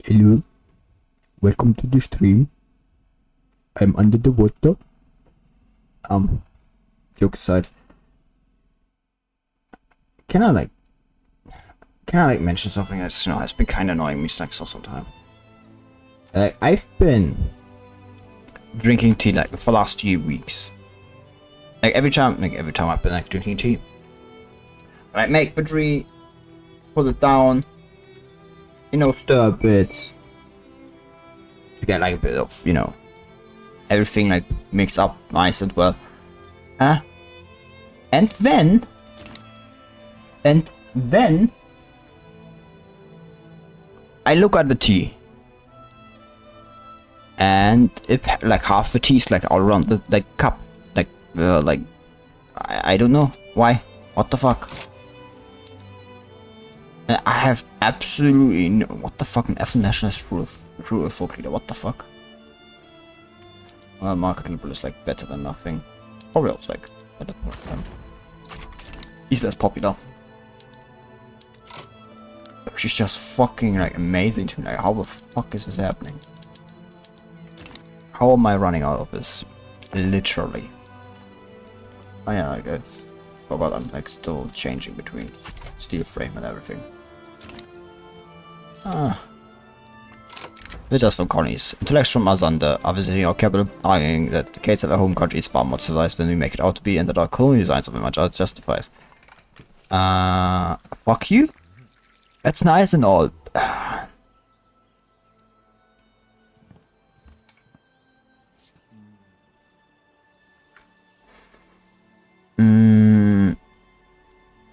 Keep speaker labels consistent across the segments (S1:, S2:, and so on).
S1: Hello, welcome to the stream. I'm under the water. Joke aside, can I mention something that's has been kind of annoying me for some time. I've been drinking tea for the last few weeks. Every time I've been drinking tea, I make the tea, put it down, stir a bit to get a bit of everything mixed up nice and well. And then I look at the tea, and it half the tea is all around the cup, I don't know why. What the fuck? I have absolutely no. What the fuck? An F nationalist rule of folk leader. What the fuck? Well, market liberal is better than nothing. Probably also better than nothing. He's less popular. Which is just fucking amazing to me. How the fuck is this happening? How am I running out of this? Literally. Oh yeah, I forgot I'm still changing between steel frame and everything. Visitors from colonies. Intellects from Mazanda are visiting our capital, arguing that the case of our home country is far more civilized than we make it out to be, and that our colony designs of much art justifies. Fuck you? That's nice and all.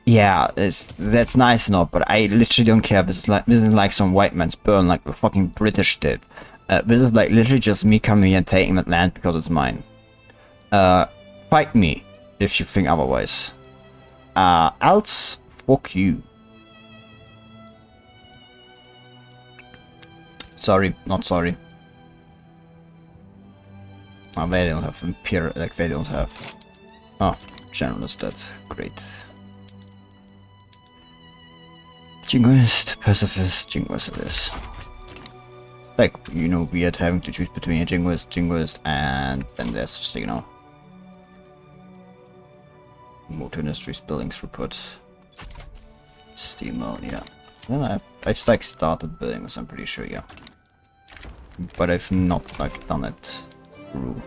S1: Yeah, that's nice and all, but I literally don't care. This is like some white man's burn, like the fucking British did. This is literally just me coming here and taking that land because it's mine. Fight me if you think otherwise. Else, fuck you. Sorry, not sorry. Oh, they don't have imperial, they don't have. Oh, generalist, that's great. Jingoist, pacifist, Universalis. Weird having to choose between a jingoist, and then there's just, motor industries, building throughput, steel mill, yeah. Well, I've started building this, I'm pretty sure, yeah. But I've not done it through.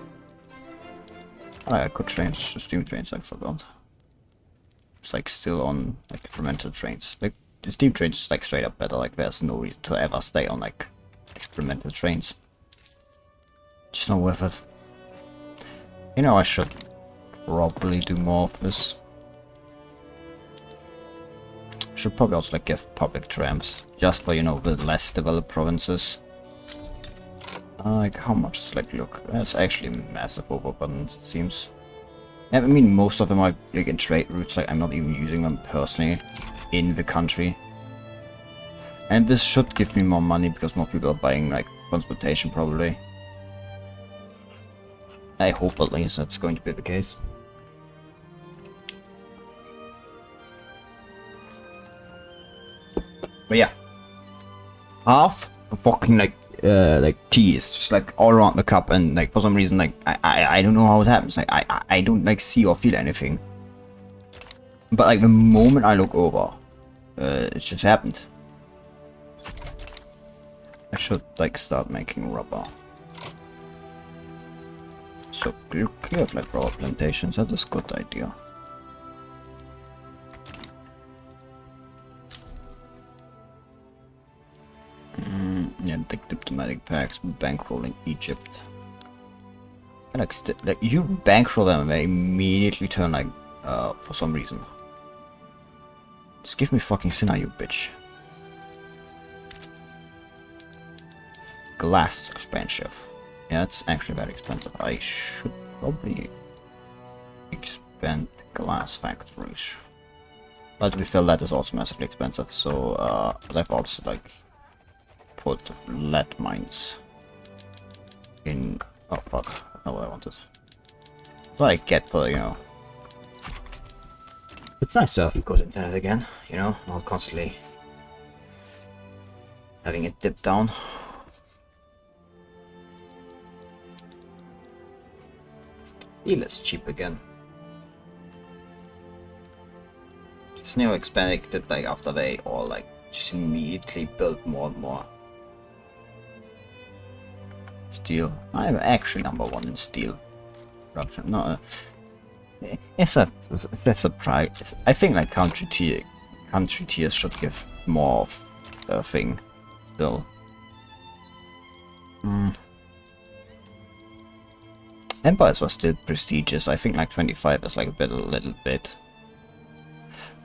S1: I could change the steam trains, I forgot. It's still on experimental trains. The steam trains is straight up better, there's no reason to ever stay on experimental trains. Just not worth it. I should probably do more of this. Should probably also give public trams, just for the less developed provinces. How much does look? That's actually massive overabundance, it seems. I mean, most of them are in trade routes, I'm not even using them personally in the country. And this should give me more money because more people are buying transportation probably. I hope at least that's going to be the case. But yeah, half the fucking tea is just all around the cup, and for some reason I don't know how it happens. I don't see or feel anything. But the moment I look over, it just happened. I should start making rubber. So you have rubber plantations. That is a good idea. Yeah, diplomatic packs, bankrolling Egypt. You bankroll them and they immediately turn for some reason. Just give me fucking Sinai, you bitch. Glass is expensive. Yeah, it's actually very expensive. I should probably expand glass factories. But we feel that is also massively expensive, so I've also put lead mines in. Oh fuck, not what I wanted. What I get for It's nice to have good internet again, not constantly having it dip down. Steel is cheap again. Just now expected like after they all like just immediately build more and more. Steel. I'm actually #1 in steel production. No, it's that's a price. I think like country tiers should give more of the thing still. Empires were still prestigious. I think like 25 is like a little bit.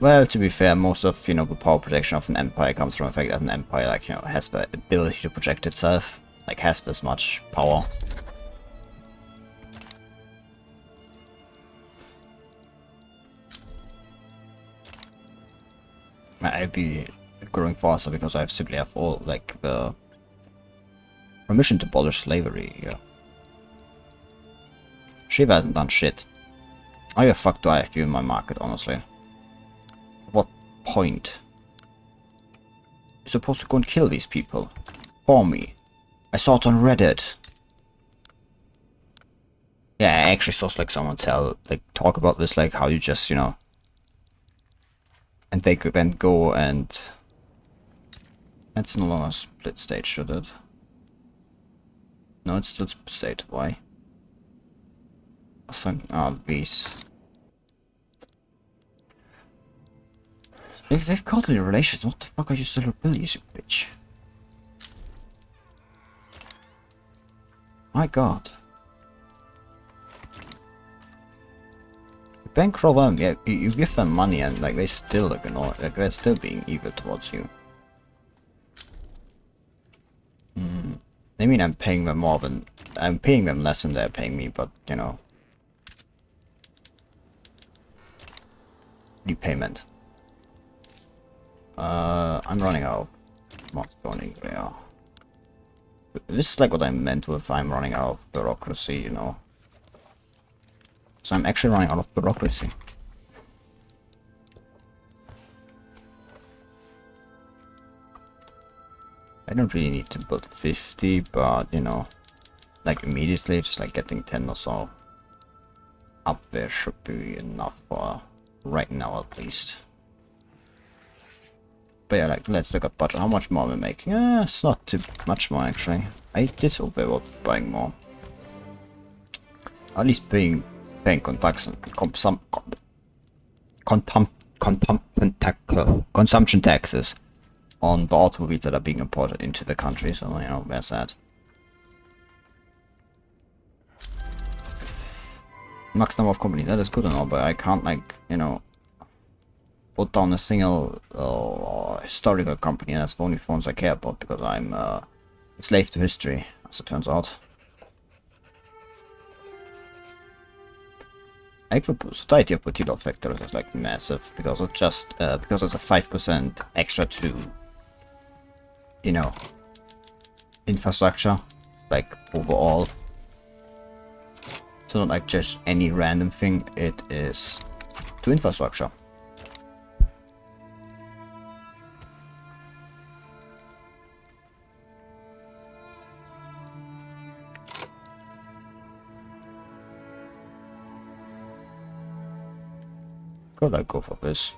S1: Well, to be fair, most of the power projection of an empire comes from the fact that an empire like has the ability to project itself, like has this much power. I'd be growing faster because I simply have all like the permission to abolish slavery. Yeah. Shiva hasn't done shit. How the fuck do I have you in my market, honestly? What point? You're supposed to go and kill these people. For me. I saw it on Reddit. Yeah, I actually saw like someone talk about this, like how you just, and they could then go and... It's no longer split state, should it? No, it's still split state. Why? These. They've got any relations. What the fuck are you still rebellious, you bitch? My god. You bankroll them, yeah, you give them money and like they still ignore, like they're still being evil towards you. I mean, I'm paying them more than... I'm paying them less than they're paying me, but, repayment. I'm running out of mods going there. This is like what I meant with I'm running out of bureaucracy, So I'm actually running out of bureaucracy. I don't really need to build 50, but, like immediately, just like getting 10 or so up there should be enough for right now at least. But yeah, like, let's look at budget. How much more are we making? It's not too much more actually. I did hope they were buying more. At least paying consumption taxes on the automobiles that are being imported into the country, so there's that. Max number of companies, that is good and all, but I can't put down a single historical company, and that's the only phones I care about because I'm a slave to history, as it turns out. Like the society of Buildable factors is like massive because of just because it's a 5% extra to infrastructure, like overall. So not like just any random thing, it is to infrastructure. Could I go for this?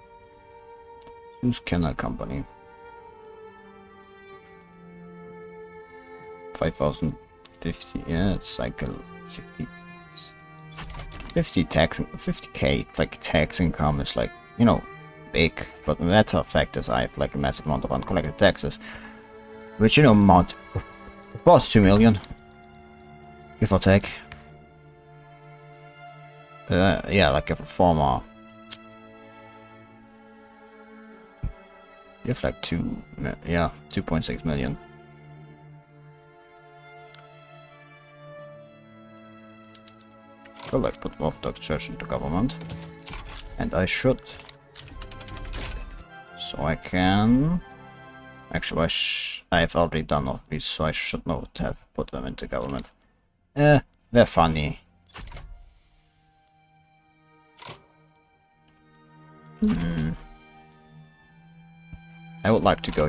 S1: Use Kennel Company. 5,050, yeah, it's like a 50 tax, 50k, like tax income is like, big, but the matter of fact is I have like a massive amount of uncollected taxes, which, amount about 2 million, give or take. Yeah, like if a former, you have like 2.6 million. I'll like put Orthodox Church into government, and I should, so I can, actually I've already done all these, so I should not have put them into government. They're funny. I would like to go,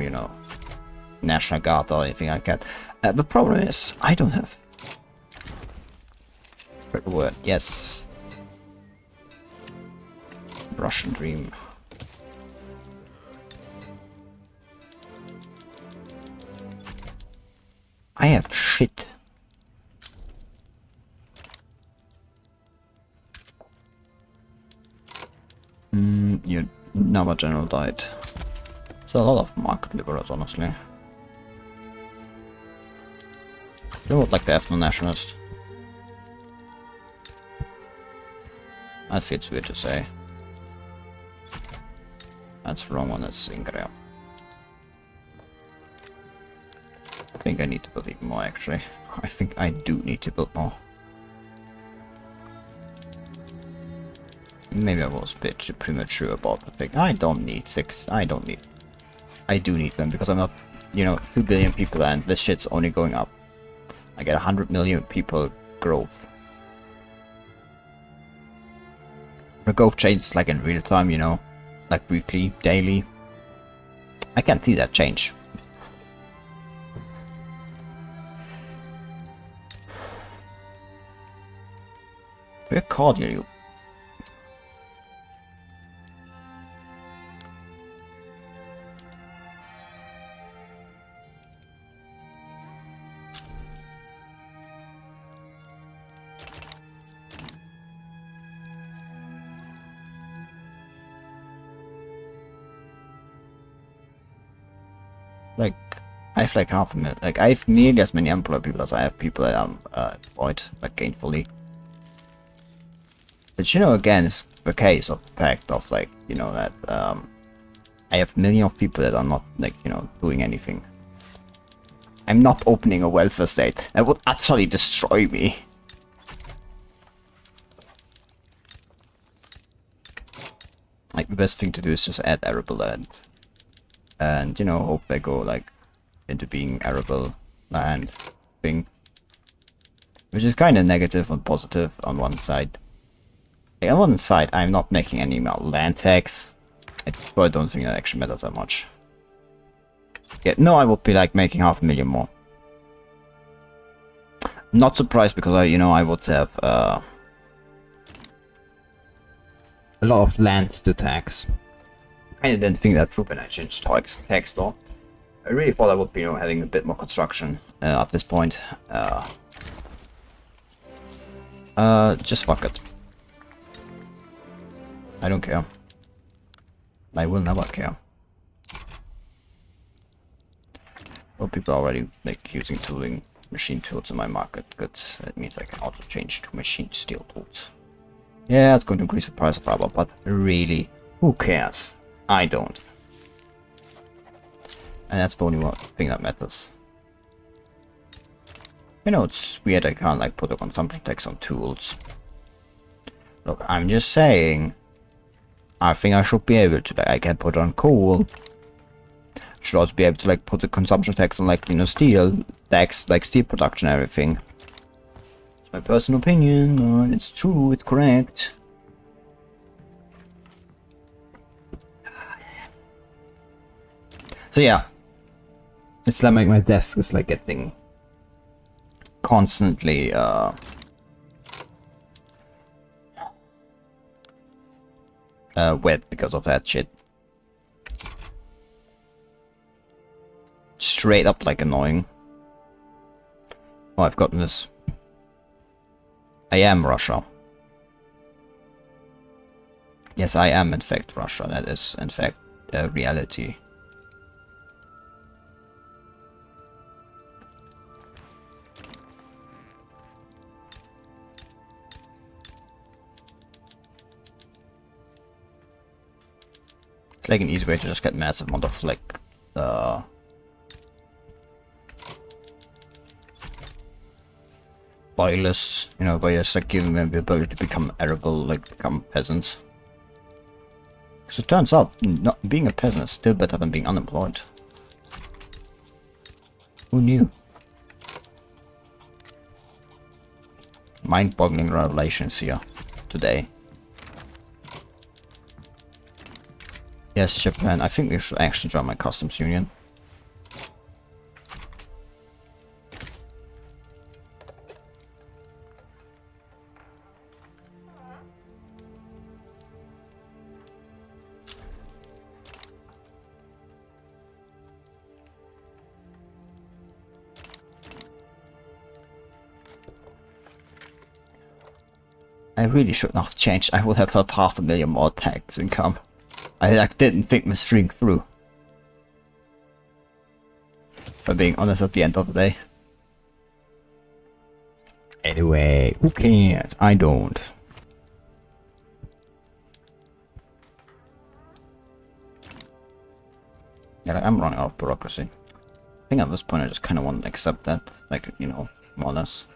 S1: National Guard or anything like that. The problem is, I don't have... Word, yes. Russian Dream. I have shit. Your Nava General died. There's a lot of market liberals, honestly. You would like the ethno-nationalist. That feels weird to say. That's the wrong one, that's Ingrea. I think I need to build even more, actually. I think I do need to build more. Maybe I was a bit too premature about the thing. I don't need 6. I don't need... I do need them because I'm not, you know, 2 billion people and this shit's only going up. I get 100 million people growth. The growth changes like in real time, you know, like weekly, daily. I can't see that change. We're cordial, you. Like, I have like half a million, like I have nearly as many employed people as I have people that I'm employed, like gainfully. But you know, again, it's the case of the fact of like, you know, that I have millions of people that are not like, you know, doing anything. I'm not opening a welfare state. That would utterly destroy me. Like the best thing to do is just add Arable land. And you know, hope they go like into being arable land thing, which is kind of negative and positive on one side. Like, on one side, I'm not making any more land tax. I don't think that actually matters that much. Yeah, no, I would be like making 500,000 more. Not surprised because I, you know, I would have a lot of land to tax. I didn't think that through when I changed tax law. I really thought I would be, you know, having a bit more construction at this point. Just fuck it. I don't care. I will never care. Well, people are already like using tooling, machine tools in my market. Good. That means I can also change to machine steel tools. Yeah, it's going to increase the price of rubber, but really, who cares? I don't. And that's the only one thing that matters. You know, it's weird I can't like put a consumption tax on tools. Look, I'm just saying, I think I should be able to, like, I can put on coal. Should also be able to like put the consumption tax on like, you know, steel tax, like steel production and everything. It's my personal opinion, it's true, it's correct. So yeah, it's like my desk is like getting constantly wet because of that shit. Straight up like annoying. Oh, I've gotten this. I am Russia. Yes, I am in fact Russia. That is in fact reality. It's like an easy way to just get massive amount of like boilers, you know, by just like giving them the ability to become arable, like become peasants. Because it turns out not being a peasant is still better than being unemployed. Who knew? Mind-boggling revelations here today. Yes, Japan, I think we should actually join my customs union. I really should not have changed. I would have had 500,000 more tax income. I like didn't think my string through. For being honest at the end of the day. Anyway, who cares? I don't. Yeah, like, I'm running out of bureaucracy. I think at this point I just kind of want to accept that, like, you know, more or less.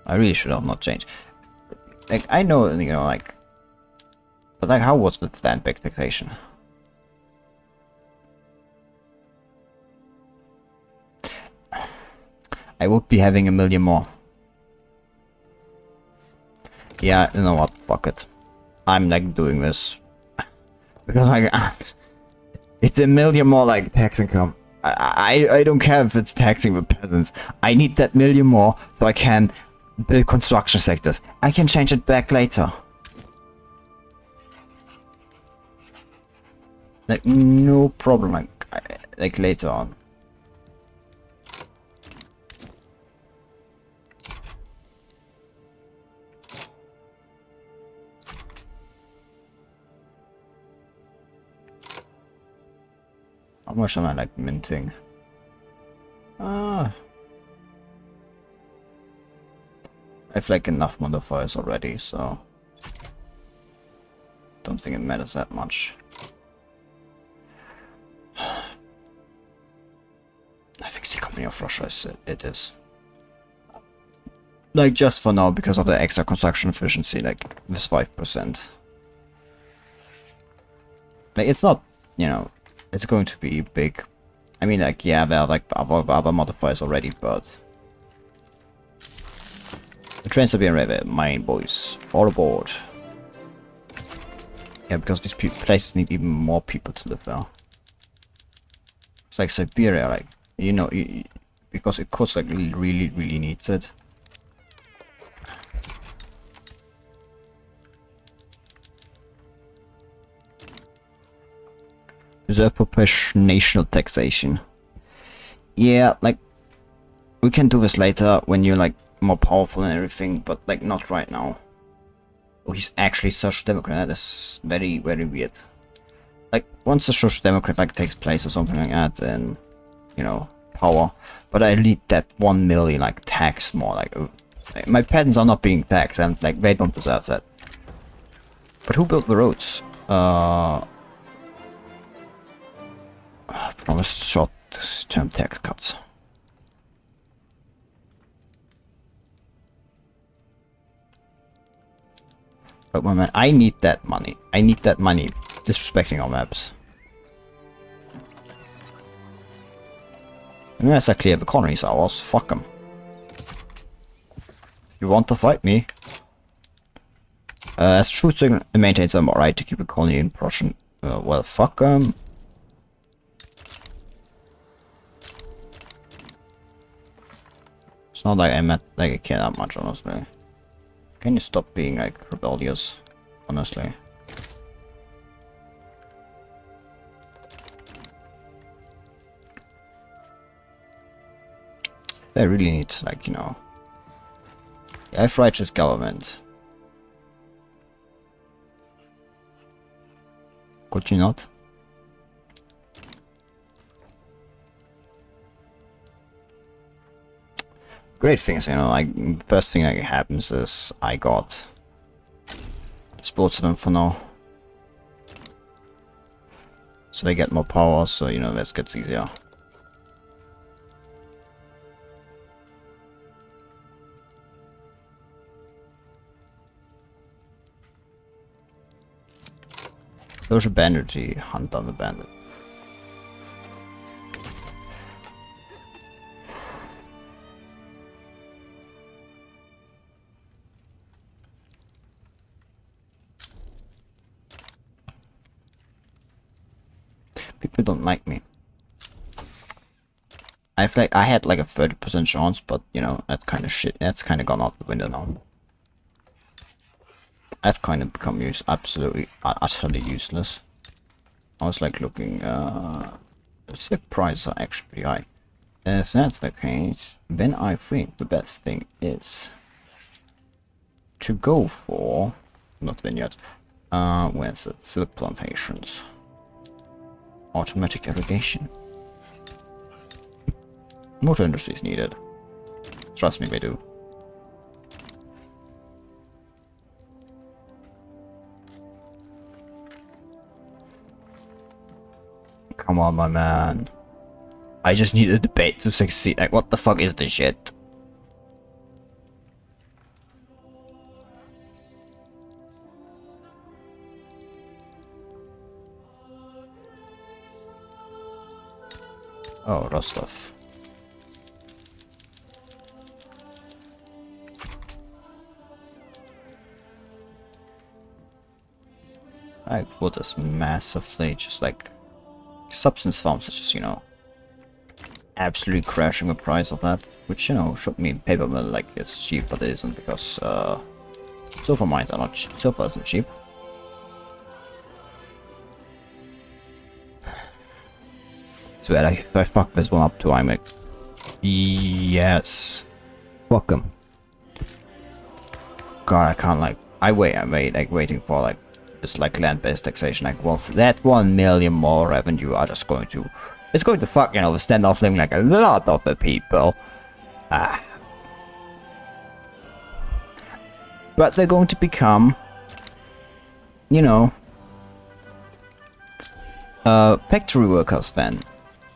S1: I really should have not changed. Like, I know, you know, like... But, like, how was with that big taxation? I would be having 1,000,000 more. Yeah, you know what? Fuck it. I'm, like, doing this. Because, like... It's 1,000,000 more, like, tax income. I don't care if it's taxing the peasants. I need that 1,000,000 more so I can... build construction sectors. I can change it back later. Like, no problem, like later on. How much am I, like, minting? I have like enough modifiers already, so don't think it matters that much. I think the economy of Russia it is. Like just for now because of the extra construction efficiency, like with 5%. Like it's not, you know, it's going to be big. I mean, like yeah, there are like other modifiers already, but. The trains are being ready, my boys. All aboard. Yeah, because these places need even more people to live there. It's like Siberia, like, you know, because it costs like really needs it. Reserve proportional taxation. Yeah, like, we can do this later when you're like more powerful and everything, but like not right now. Oh, he's actually social democrat. That is very weird. Like once a social democrat like takes place or something like that, then you know, power. But I need that 1,000,000 like tax more. Like my peasants are not being taxed, and like they don't deserve that. But who built the roads? Promised short-term tax cuts. But man, I need that money. I need that money. Disrespecting our maps. Unless I clear the colonies ours, fuck them. You want to fight me? As truth maintains them right to keep a colony in Prussian. Well, fuck them. It's not like I care that much, honestly. Can you stop being like rebellious? Honestly. They really need, like, you know, I have righteous government. Could you not? Great things, you know, like, first thing that happens is I got sports of them for now. So they get more power, so, you know, this gets easier. Social banditry, hunt down the bandit. People don't like me. I had like a 30% chance, but you know, that kind of shit, that's kind of gone out the window now. That's kind of become absolutely, utterly useless. I was like looking, the ship prices are actually pretty high. If that's the case, then I think the best thing is to go for, not vineyard, where's it? Silk plantations. Automatic irrigation. Motor industry is needed. Trust me, we do. Come on, my man. I just need a debate to succeed. Like, what the fuck is this shit? Oh, Rostov. I put this massively, just like substance farms, such as, you know, absolutely crashing the price of that, which, you know, should mean paper mill like it's cheap, but it isn't, because silver mines are not cheap. Silver isn't cheap. So if I fuck this one up too, I'm like, yes, fuck him. God, I can't, like, I'm waiting for like this like land-based taxation. Like, well, that 1 million more revenue are just going to, it's going to fuck, you know, the standoff living like a lot of the people. But they're going to become, you know, factory workers then.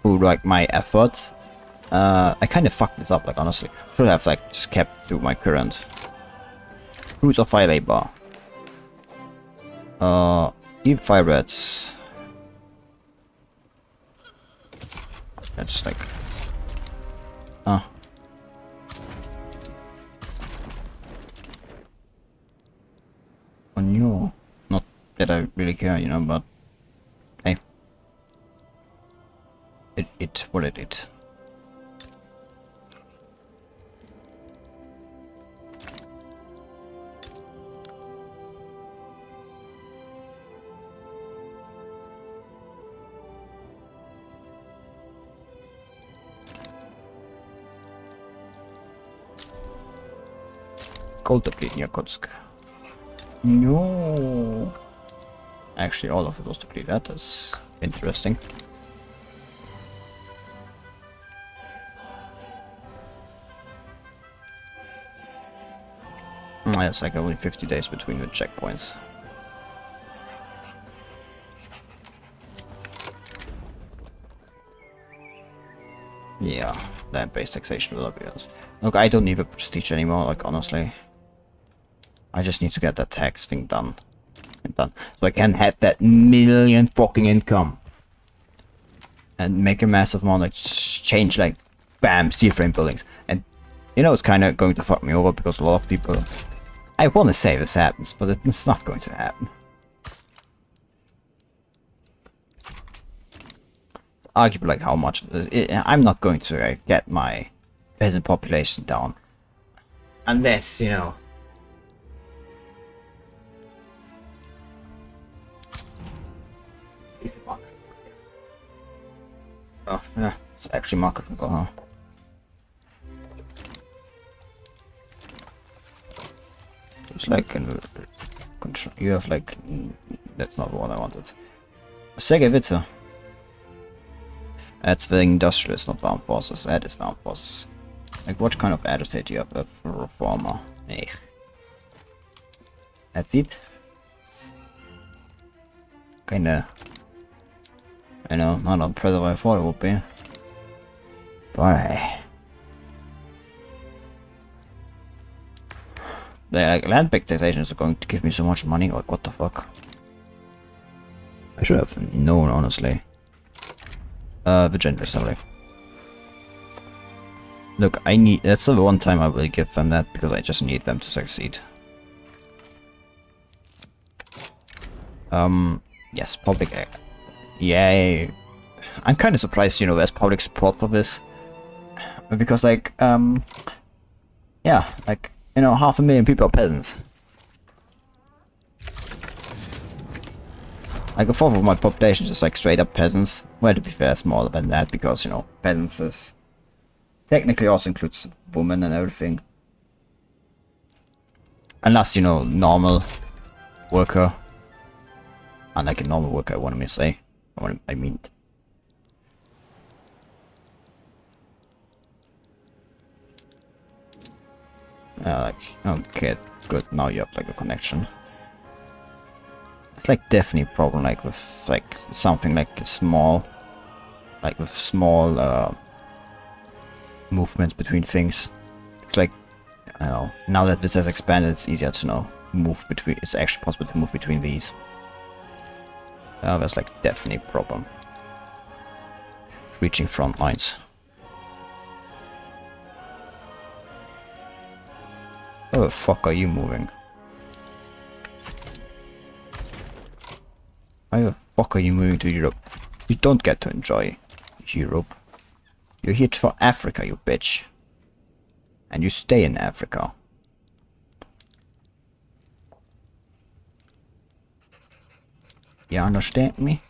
S1: Through like my efforts. I kind of fucked this up, like, honestly. Should have like just kept to my current fruits of high labor. Deep fire rats. That's just like on you. Not that I really care, you know, but hey. It what it is. Gold deplete near Kotsk. No. Actually, all of it was depleted. That is interesting. It's like only 50 days between the checkpoints. Yeah, land-based taxation will be us. Look, I don't need a prestige anymore, like, honestly. I just need to get that tax thing done. So I can have that million fucking income. And make a massive amount, like, change, like, bam, steel frame buildings. And, you know, it's kind of going to fuck me over because a lot of people... I want to say this happens, but it's not going to happen. Arguably, like, how much... I'm not going to get my peasant population down. Unless, you know... Oh, yeah, it's actually market control, huh? It's like you have like that's not what I wanted. Sega Vita. That's the industrialist, not armed forces. That is armed forces. Like, what kind of attitude do you have for a reformer? Hey. That's it. Kinda. I know, not on present I thought it would be. But hey. The land-based taxations are going to give me so much money, like, what the fuck? I should have known, honestly. The gender assembly. Look, I need, that's the one time I will give them that, because I just need them to succeed. Yes, public, yay. I'm kind of surprised, you know, there's public support for this. Because, like, yeah, like, you know, 500,000 people are peasants. Like, a fourth of my population is just like straight up peasants. Well, to be fair, smaller than that, because, you know, peasants is technically also includes women and everything. Unless, you know, normal worker. Unlike a normal worker, I want to say. I mean. Like, okay, good, now you have like a connection. It's like definitely a problem like with like something like small, like with small movements between things. It's like, I don't know, now that this has expanded, it's easier to know move between, it's actually possible to move between these. That's like definitely a problem. Reaching front lines. How the fuck are you moving? Why the fuck are you moving to Europe? You don't get to enjoy Europe. You're here for Africa, you bitch. And you stay in Africa. You understand me?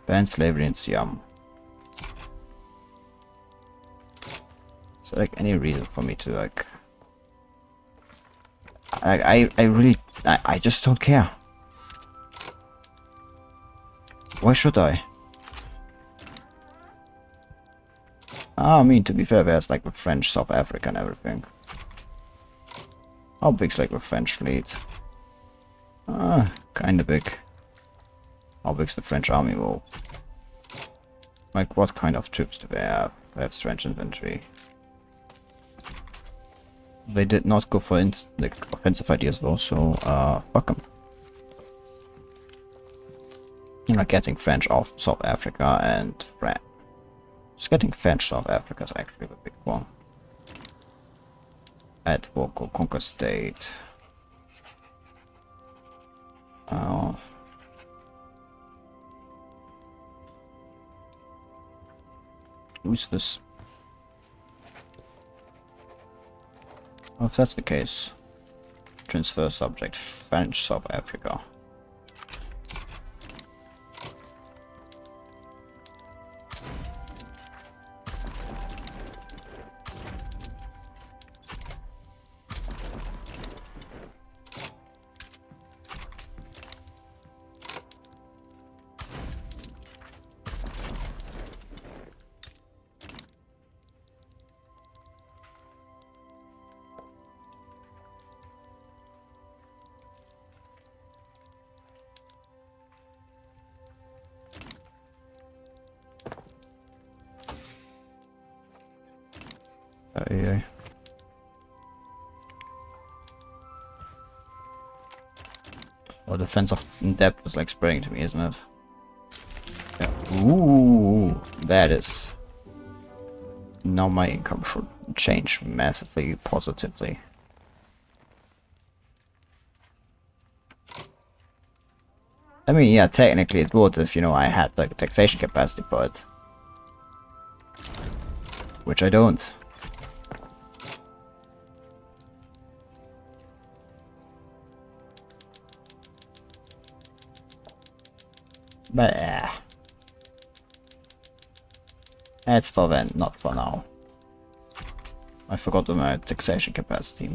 S1: Ban slavery in Siam. Is there like any reason for me to like... I really... I just don't care. Why should I? I mean, to be fair, there's like the French South Africa and everything. How big's like the French fleet? Kinda big. How big's the French army? Well, like what kind of troops do they have? They have French infantry. They did not go for like offensive ideas though, so fuck them. You're not getting French off South Africa and France. Just getting French South Africa is actually the big one. At Vocal Conquer State. Who's this? Oh, if that's the case, transfer subject French South Africa. Yeah. Oh, defense of depth is like spraying to me, isn't it? Yeah. Ooh, that is. Now my income should change massively positively. I mean, yeah, technically it would if, you know, I had like taxation capacity for it. Which I don't. But that's for then, not for now. I forgot my taxation capacity.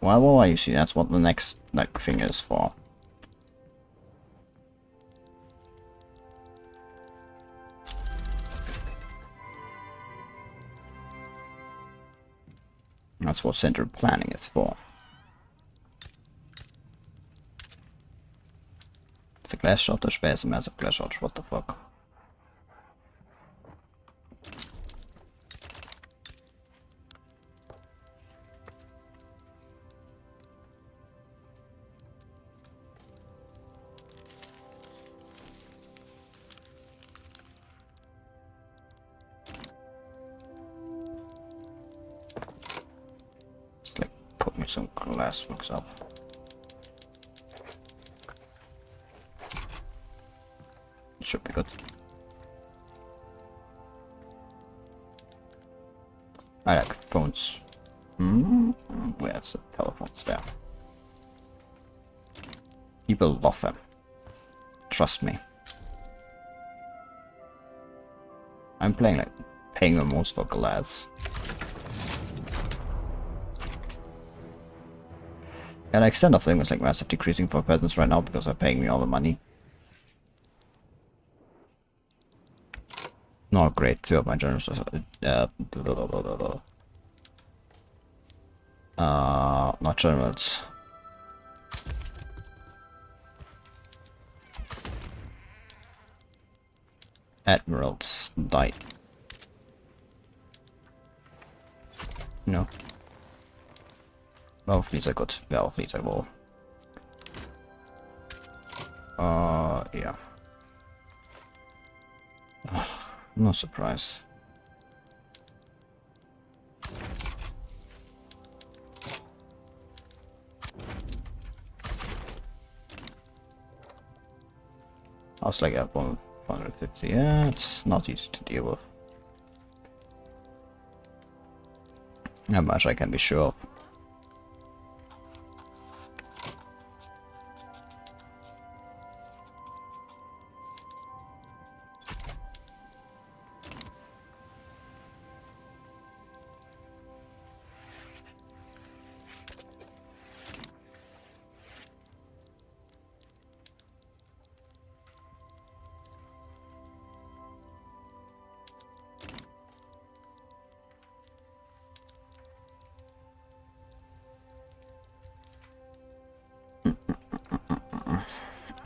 S1: Well, you see, that's what the next like thing is for. That's what central planning is for. It's a glass shortage, there's a massive glass shortage, what the fuck? Just like put me some glass works up. Should be good. I like phones. Where's the telephones there? People love them. Trust me. I'm playing like paying the most for glass. And extent of thing is like massive decreasing for peasants right now because they're paying me all the money. Not great, 2 of my generals. Not generals. Admirals died. No. Well, fleets are good. Well, fleets are well. Yeah. No surprise. I was like at 150. Yeah, it's not easy to deal with. How much I can be sure of.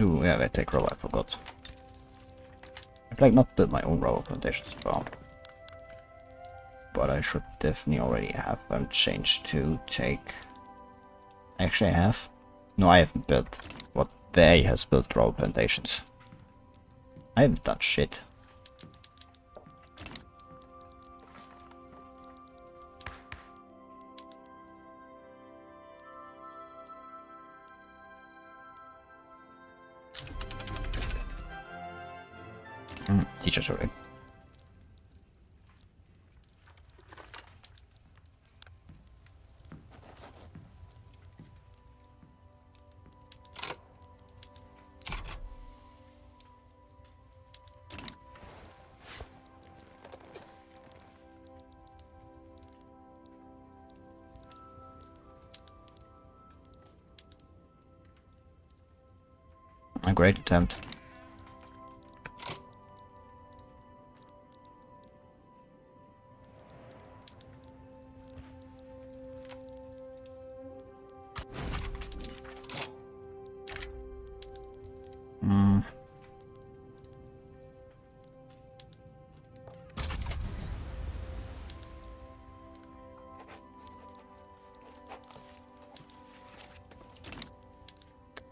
S1: Ooh, yeah, they take rubber, I forgot. I've like not built my own rubber plantations well. But I should definitely already have them changed to take... Actually I have? No, I haven't built what they has built rubber plantations. I haven't done shit. Teacher, sorry. A great attempt.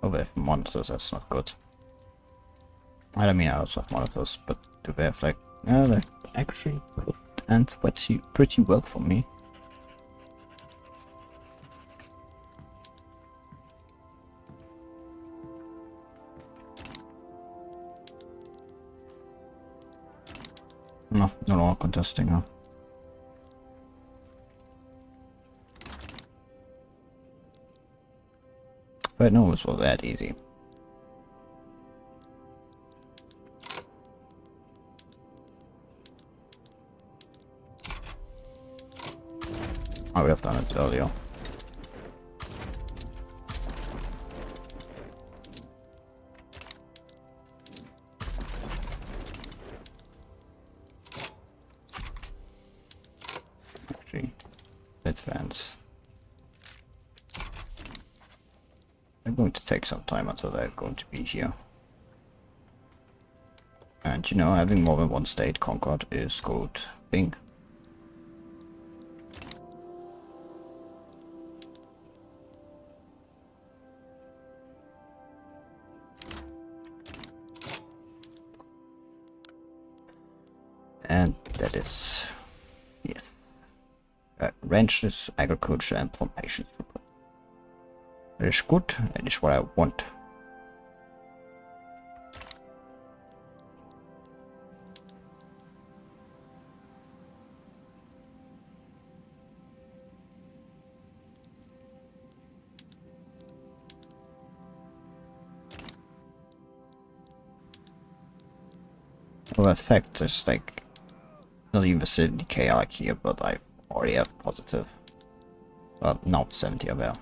S1: Oh, they have monitors, that's not good. I don't mean I also have monitors, but do they have like... they actually put and pretty well for me. No, no longer contesting, huh? But no, this was that easy. I would have done it earlier. Actually, let's advance. They're going to take some time until they're going to be here. And you know, having more than one state conquered is good thing. And that is, yes, ranches, agriculture and plantations. That is good, that is what I want. Well, the fact is like Not even the Decay I like here, but I already have positive. Well, no, 70 of there.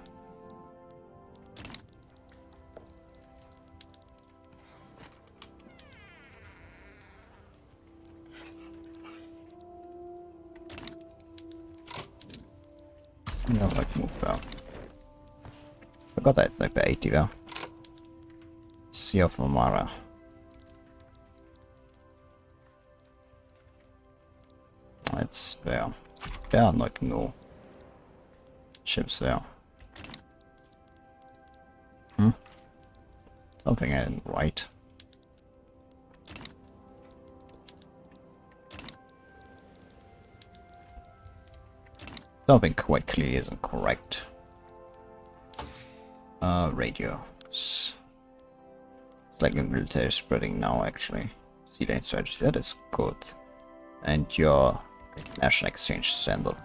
S1: No, like move there. I got that like the 80 there. Sea of Mara. It's there. There are like no ships there. Something I didn't write. Something quite clearly isn't correct. Radios. It's like a military spreading now, actually. Sea lane strategy, that is good. And your national exchange standard.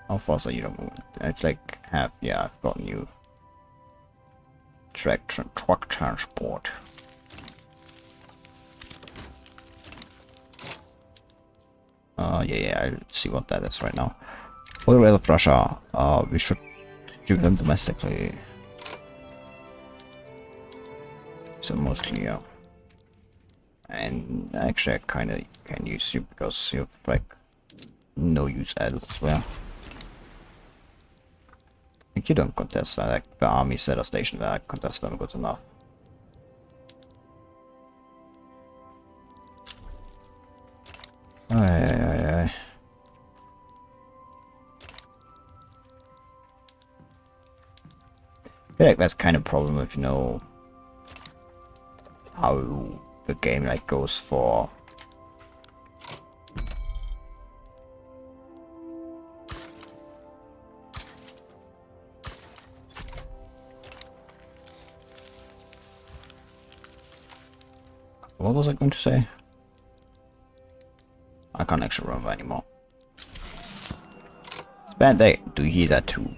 S1: How fast are you to move? It's like half. Yeah, I've got new truck transport. Yeah, I'll see what that is right now. For the rest of Russia, we should do them domestically. So mostly, yeah. And actually, I kind of can use you because you have like no use added as well. I think you don't contest that. Like the army set a station there, I contest them good enough. Aye. I feel like that's kind of a problem if you know how the game like goes for what was I going to say? I can't actually remember anymore. It's bad they do hear that to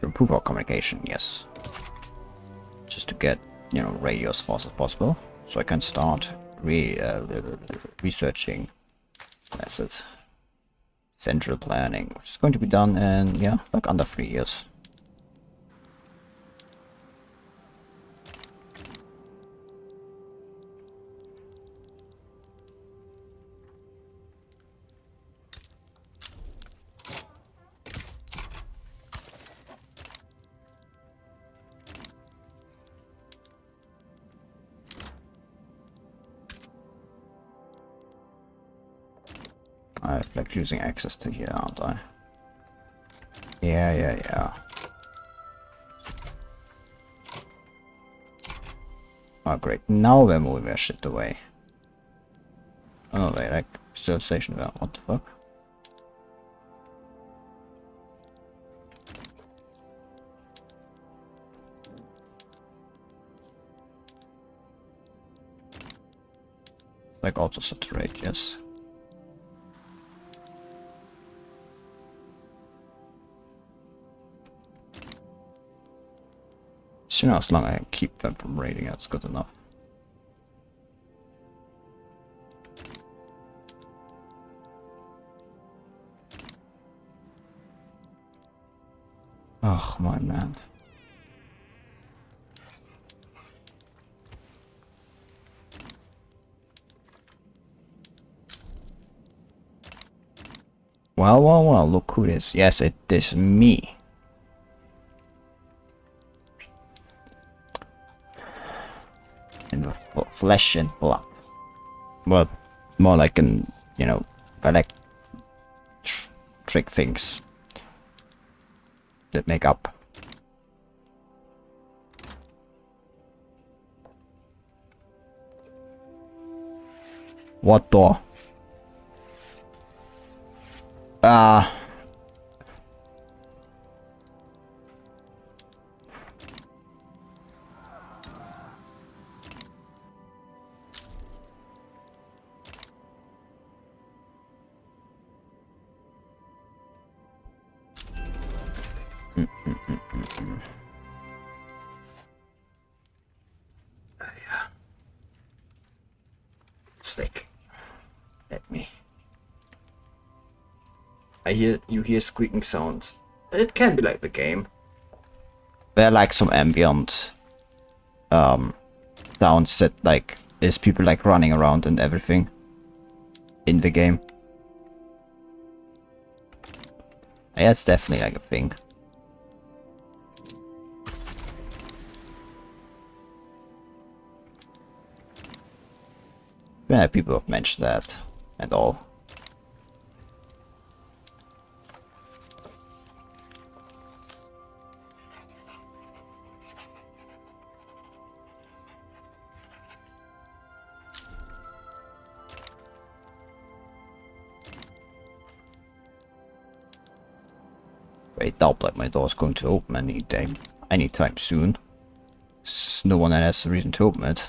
S1: improve our communication, yes. Just to get, you know, radio as fast as possible. So I can start researching methods. Central planning, which is going to be done in, yeah, like under 3 years. I like using access to here, aren't I? Yeah. Oh great, now we're moving their shit away. Oh they like still stationed there, what the fuck? Like auto saturate, yes. You know, as long as I keep them from raiding, that's good enough. Oh my man. Well, look who it is. Yes, it is me. In the flesh and blood. Well, more like an, you know, trick things that make up. What the? Stick. Let me. you hear squeaking sounds. It can be like the game. There are like some ambient sounds that like there's people like running around and everything in the game. Yeah, it's definitely like a thing. Yeah, people have mentioned that and all. I doubt like my door's going to open anytime soon. No one has a reason to open it.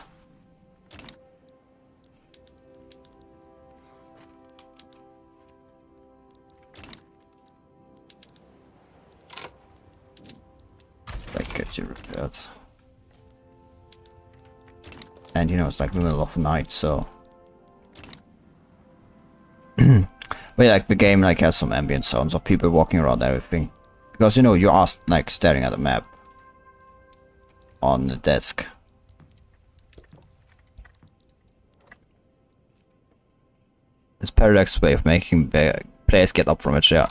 S1: Like get you repaired. And you know it's like the middle of the night, so but like the game like has some ambient sounds of people walking around and everything. Because you know you are like staring at a map on the desk. It's Paradox's way of making the players get up from a chair.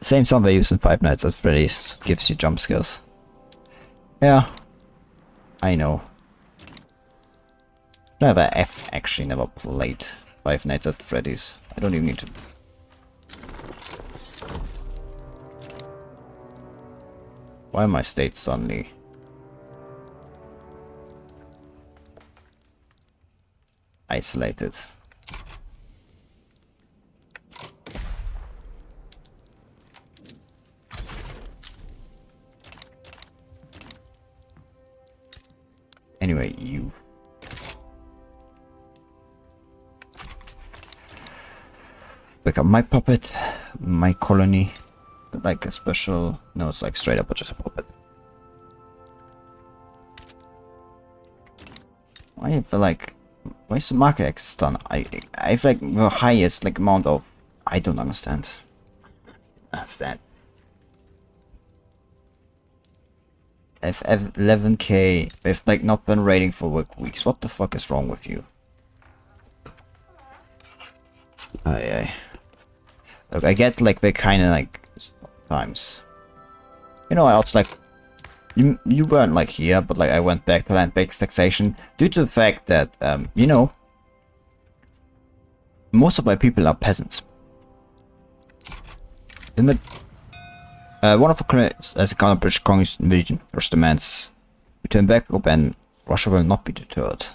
S1: Same sound they use in Five Nights at Freddy's gives you jump scares. Yeah, I know. I've actually never played Five Nights at Freddy's. I don't even need to. Why am I state suddenly? Isolated. Anyway, you. Become my puppet, my colony. Like a special. No, it's like straight up just a puppet. I feel like. Why is the market access done? I feel like the highest like amount of. I don't understand. I've 11k. I've like not been rating for work weeks. What the fuck is wrong with you? Aye. Look, I get like the kind of like times. You know, I also like you weren't like here, but like I went back to land-based taxation due to the fact that you know, most of my people are peasants. In the one of the claims as a counter British Congress invasion first demands return back up and Russia will not be deterred.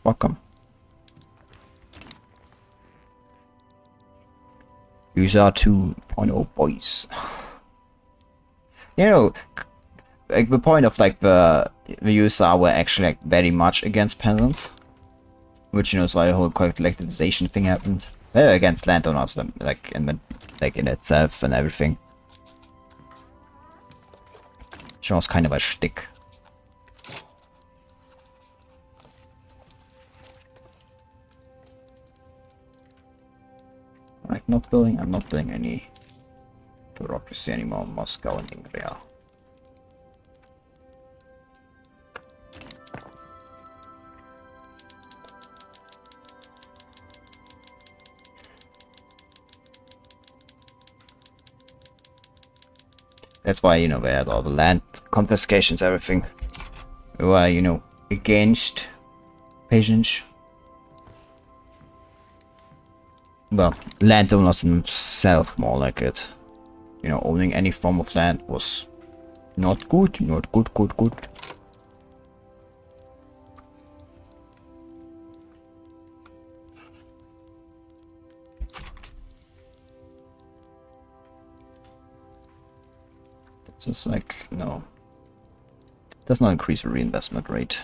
S1: Welcome. These are 2.0 boys. You know, like the point of like the USR were actually like very much against peasants, which you know is why the whole collectivization thing happened. They're against landowners, like in itself and everything. Which was kind of a shtick. Like I'm not building any bureaucracy anymore in Moscow and Ingria. That's why, you know, they had all the land confiscations, everything. They were, you know, against peasants. Well, landowners themselves more like it. You know, owning any form of land was not good, not good. It's just like, no. It does not increase the reinvestment rate.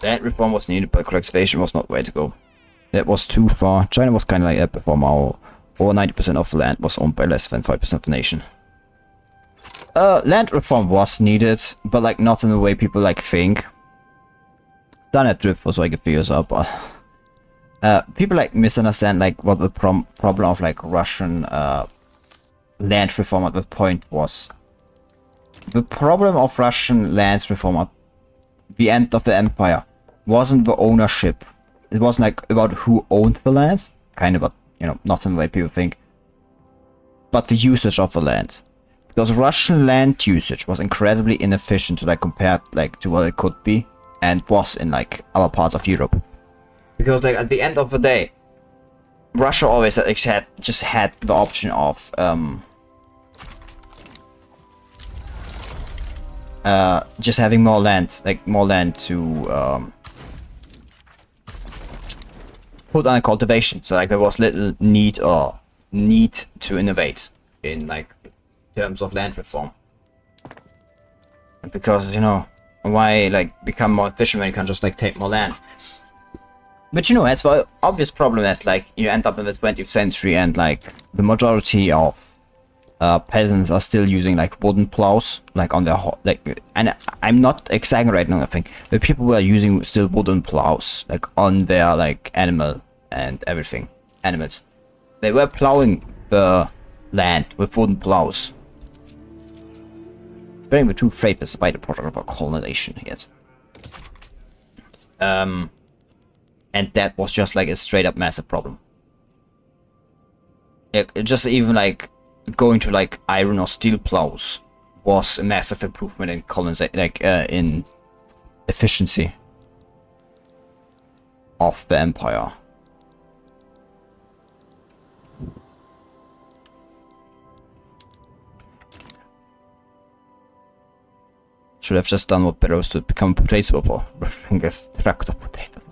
S1: Land reform was needed, but collectivization was not the way to go. That was too far. China was kind of like that before Mao. Over 90% of the land was owned by less than 5% of the nation. Land reform was needed, but like not in the way people like think. Done Drift was like a few years up, but people like misunderstand like what the problem of like Russian land reform at that point was. The problem of Russian land reform at the end of the empire wasn't the ownership. It wasn't like about who owned the land, kind of, but you know, not in the way people think, but the usage of the land. Because Russian land usage was incredibly inefficient to like compared like to what it could be and was in like other parts of Europe. Because like at the end of the day, Russia always just had the option of just having more land, like more land to put on cultivation. So like there was little need to innovate in like terms of land reform. And because, you know, why like become more efficient when you can just like take more land? But you know, it's the obvious problem that like you end up in the 20th century and like the majority of peasants are still using like wooden plows, like on their like, and I'm not exaggerating. I think the people were using still wooden plows, like on their like animals. They were plowing the land with wooden plows. Very much too afraid this by the project about colonization yet. And that was just like a straight up massive problem. It just even like going to like iron or steel plows was a massive improvement in colonization, like in efficiency of the empire. Should have just done what Belarus to become potato or bring a tractor potatoes.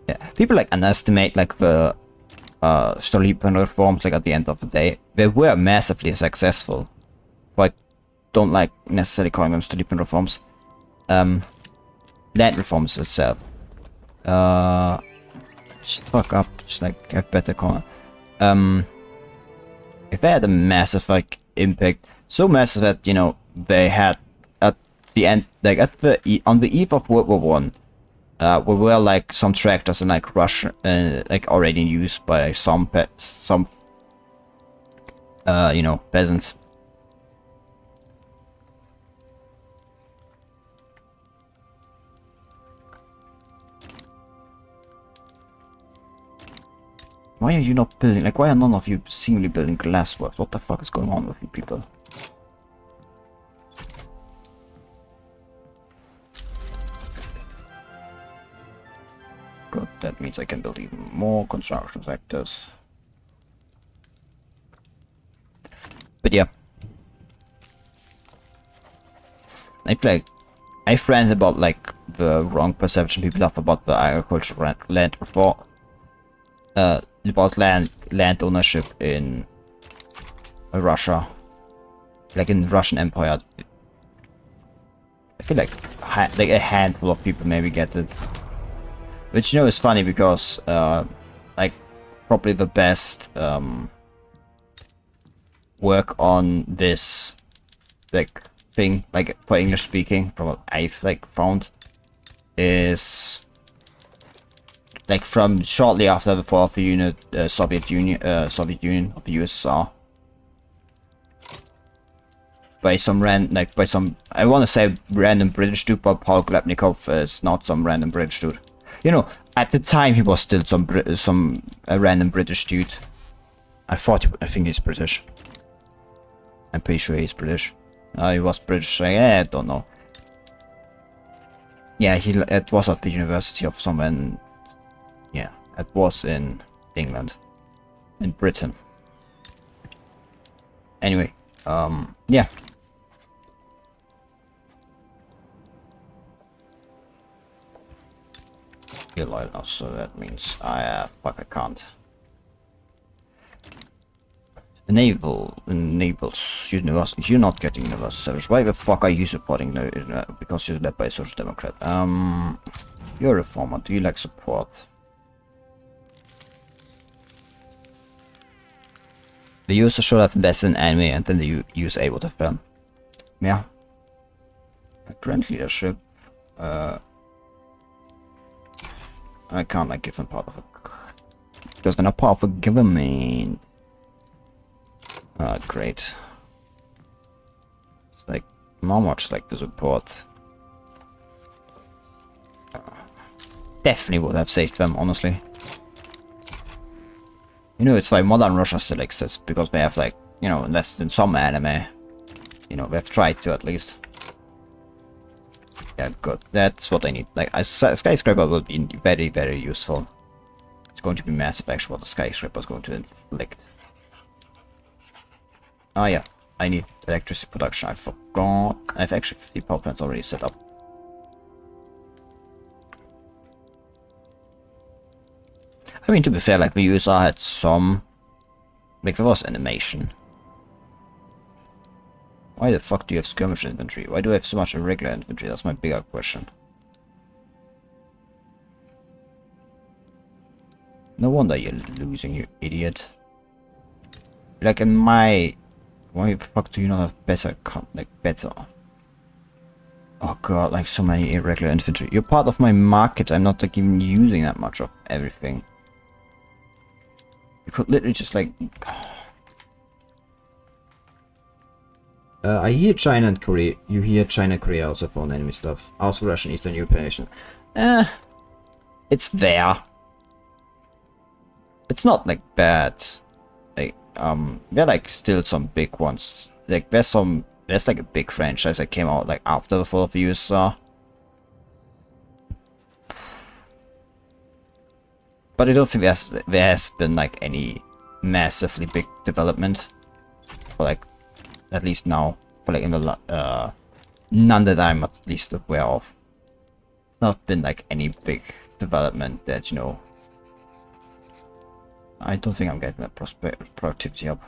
S1: Yeah, people like underestimate like the Stolypin reforms. Like at the end of the day, they were massively successful. But I don't like necessarily calling them Stolypin reforms. Land reforms itself. Just fuck up. Just like have better corner. If they had a massive like impact, so massive that you know they had at the end, like at the on the eve of World War One. We were like some tractors in like Russia, like already in use by some you know, peasants. Why are you not building? Like, why are none of you seemingly building glassworks? What the fuck is going on with you people? Good, that means I can build even more construction sectors. But yeah. I feel like I've ranted about like the wrong perception people have about the agricultural land reform. About land ownership in Russia. Like in the Russian Empire. I feel like a handful of people maybe get it. Which, you know, is funny because, like, probably the best, work on this, like, thing, like, for English speaking, from what I've, like, found, is, like, from shortly after the fall of the Soviet Union of the USSR. By some I want to say random British dude, but Paul Glebnikov is not some random British dude. You know, at the time he was still some random British dude. I think he's British. I'm pretty sure he's British. He was British. I don't know. Yeah, it was at the University of somewhere. Yeah, it was in England, in Britain. Anyway, yeah. So that means fuck, I can't enables university. You're not getting Universalis. Why the fuck are you supporting because you're led by a social democrat? You're a reformer. Do you like support? The user should have invested in enemy and then the user able to film. Yeah. Grant leadership. I can't like give them part of it. Because they're not part of a government. Great. It's like not much like the support. Definitely would have saved them, honestly. You know, it's why modern Russia still exists, because they have like, you know, invested in some anime. You know, they've tried to at least. Yeah, good. That's what I need. Like, a skyscraper will be very, very useful. It's going to be massive, actually, what the skyscraper is going to inflict. Oh yeah, I need electricity production. I forgot. I have actually 50 power plants already set up. I mean, to be fair, like, the user had some... Like, there was animation. Why the fuck do you have skirmish infantry? Why do I have so much irregular infantry? That's my bigger question. No wonder you're losing, you idiot. Like, in my... Why the fuck do you not have better... Like, better... Oh god, like, so many irregular infantry. You're part of my market. I'm not, like, even using that much of everything. You could literally just like... I hear China and Korea. You hear China and Korea also found enemy stuff. Also Russian, Eastern European nation. It's there. It's not like bad. Like, there are like still some big ones. Like there's like a big franchise that came out like after the fall of the USSR. But I don't think there has been like any massively big development, for like at least now, for like in the none that I'm at least aware of. Not been like any big development that, you know. I don't think I'm getting that productivity up.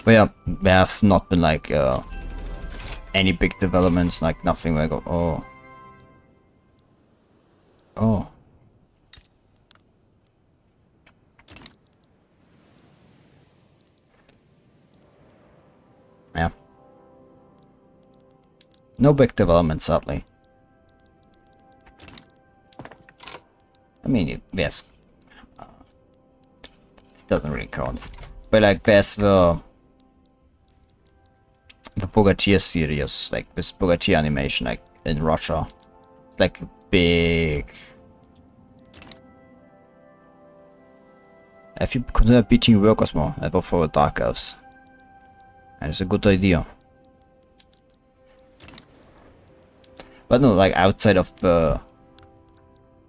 S1: But yeah, there have not been like any big developments, like nothing where I go, oh. Oh. Yeah. No big development, sadly. I mean, yes. It doesn't really count. But like, there's the Buearucray series, like this Buearucray animation, like in Russia, it's like a big. Have you considered beating workers more? Ever for Dark Elves? And it's a good idea. But no, like outside of the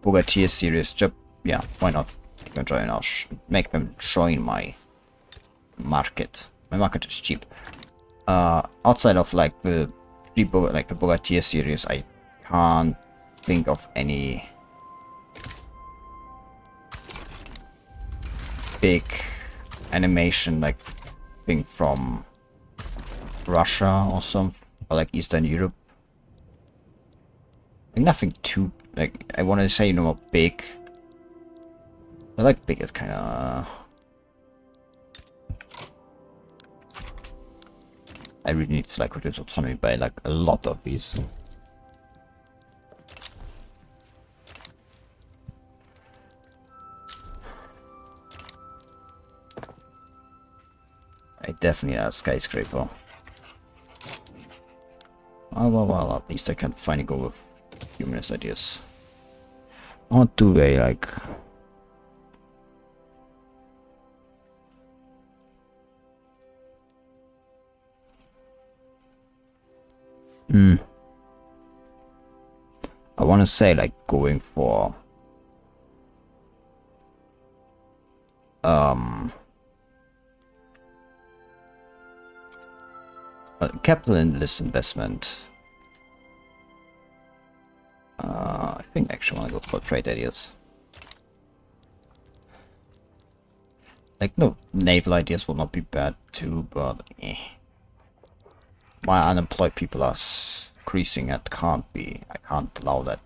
S1: Buearucray series, just yeah, why not? Join us, make them join my market. My market is cheap. Outside of like the Buearucray series, I can't think of any big animation like thing from Russia or some, or like Eastern Europe. Like nothing too, like, I want to say, you know, big. I like big is kind of. I really need to like reduce autonomy by like a lot of these. I definitely have a skyscraper. Well, at least I can finally go with humanist ideas. What do they like? I want to say like going for capital in this investment. I think I actually want to go for trade ideas. Like, no, naval ideas will not be bad too, but my unemployed people are increasing. That can't be. I can't allow that.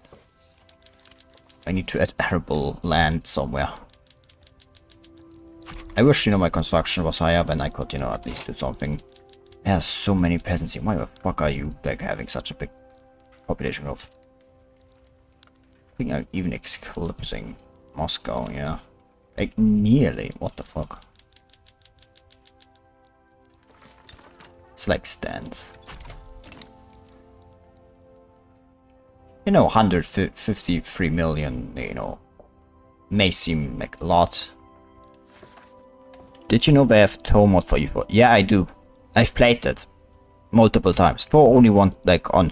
S1: I need to add arable land somewhere. I wish, you know, my construction was higher, then I could, you know, at least do something. There's so many peasants here. Why the fuck are you, like, having such a big population growth? I think I'm even eclipsing Moscow, yeah. Like, nearly. What the fuck? It's like stands. You know, 153 million, you know, may seem like a lot. Did you know they have tow mod for you? Yeah, I do. I've played it multiple times for only one, like, on.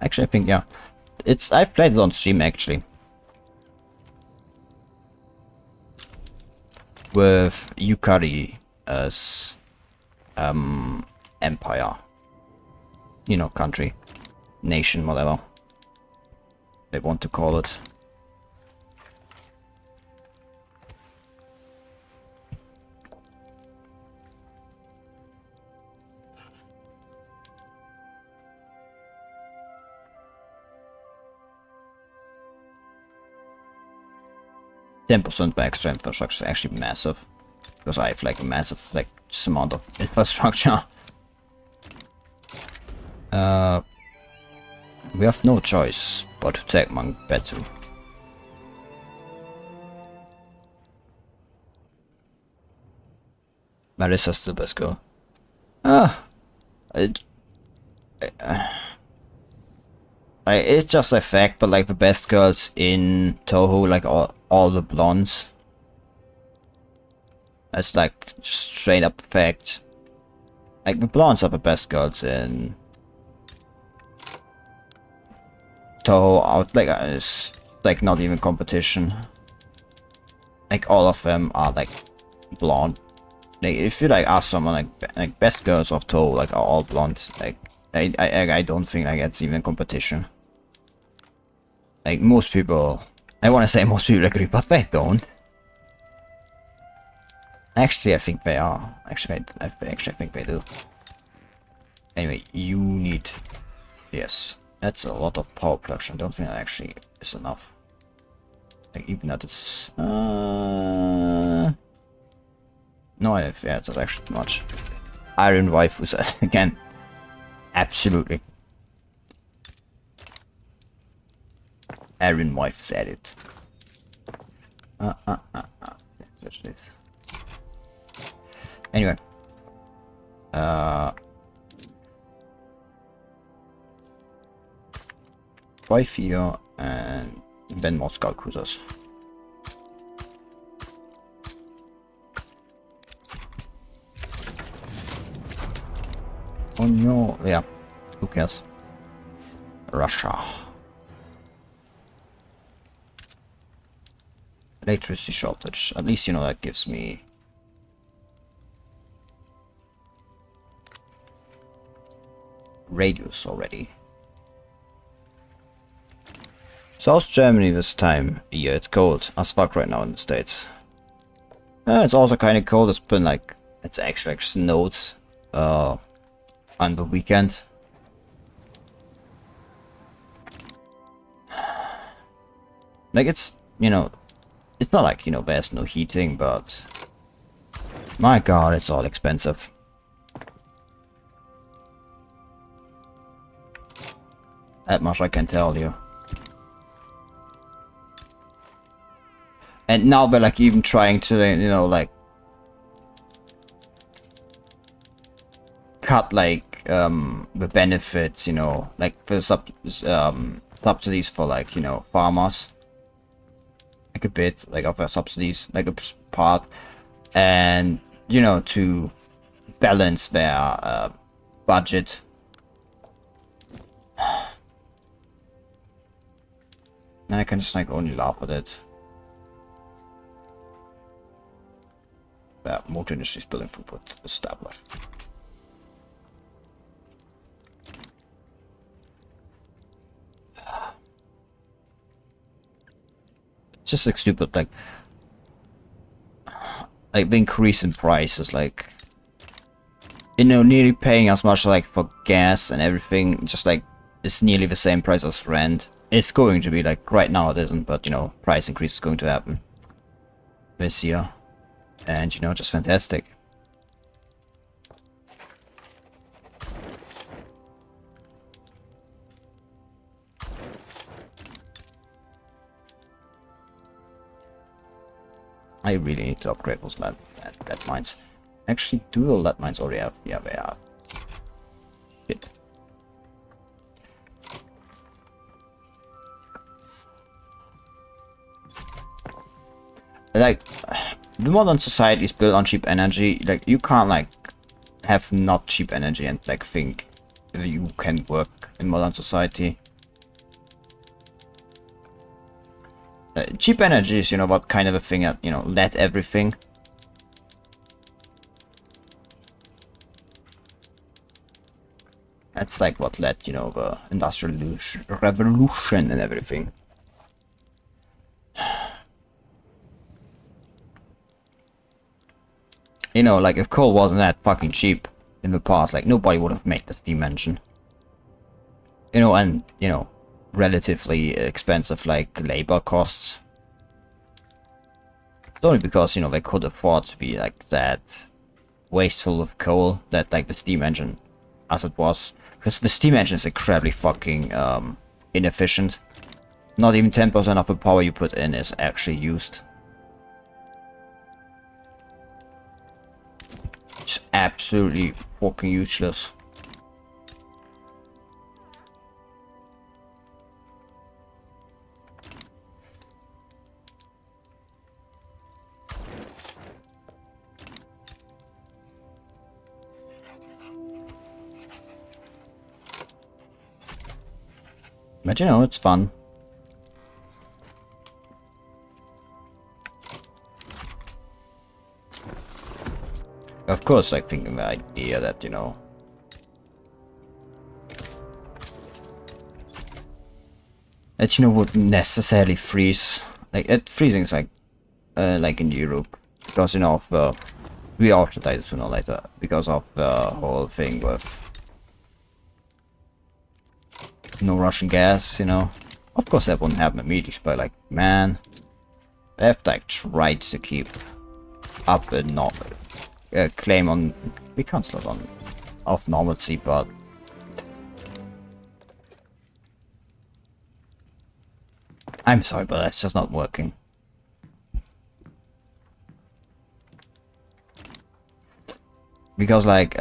S1: Actually, I think, yeah, I've played it on stream actually with Yukari as empire, you know, country, nation, whatever they want to call it. 10% by extra infrastructure is actually massive. Because I have like a massive, like, just amount of infrastructure. We have no choice but to take Monk Betu. Marissa's still best girl. It's just a fact, but like the best girls in Toho, like all the blondes. That's like just straight up fact. Like the blondes are the best girls in Toho. Out like it's like not even competition. Like all of them are like blonde. Like if you like ask someone like best girls of Toho like are all blonde. Like I don't think like it's even competition. Like most people, I want to say most people agree, but they don't. Actually, I think they are. Actually, I think they do. Anyway, you need. Yes, that's a lot of power production. I don't think that actually is enough. Like even that it's. No, yeah, that's actually too much. Iron waifus again. Absolutely. Iron wife said it. Search this. Anyway. Wife here and then more scout cruisers. Oh no, yeah. Who cares? Russia. Electricity shortage. At least, you know, that gives me radius already. South Germany this time. Yeah, it's cold as fuck right now in the States. It's also kind of cold. It's been like, it's actually like snowed on the weekend. Like it's, you know, it's not like, you know, there's no heating, but my god, it's all expensive. That much I can tell you. And now they're like even trying to, you know, like cut like the benefits, you know, like the subsidies for like, you know, farmers. Like a bit, like of their subsidies, like a part, and you know, to balance their budget. And I can just like only laugh at it. Yeah, motor industry building throughput established. Just like stupid, like the increase in price is like, you know, nearly paying as much like for gas and everything, just like it's nearly the same price as rent. It's going to be like, right now it isn't, but you know, price increase is going to happen this year. And you know, just fantastic. I really need to upgrade those lead mines. Actually, do the lead mines already have? Yeah, they are. Shit. Like, the modern society is built on cheap energy. Like, you can't like have not cheap energy and like think you can work in modern society. Cheap energy is, you know, what kind of a thing that, you know, led everything. That's like what led, you know, the industrial revolution and everything. You know, like, if coal wasn't that fucking cheap in the past, like, nobody would have made the steam engine. You know, and, you know, relatively expensive, like, labor costs. It's only because, you know, they could afford to be, like, that wasteful of coal that, like, the steam engine, as it was. Because the steam engine is incredibly fucking, inefficient. Not even 10% of the power you put in is actually used. Just absolutely fucking useless. But you know, it's fun. Of course, I think the idea that, you know, that, you know, would necessarily freeze. Like, freezing is like in Europe, because, you know, of we all should die sooner or later because of the whole thing with no Russian gas, you know. Of course that wouldn't happen immediately, but like, man, they have to like tried to keep up a claim on, we can't slow down of normalcy, but I'm sorry, but that's just not working. Because like,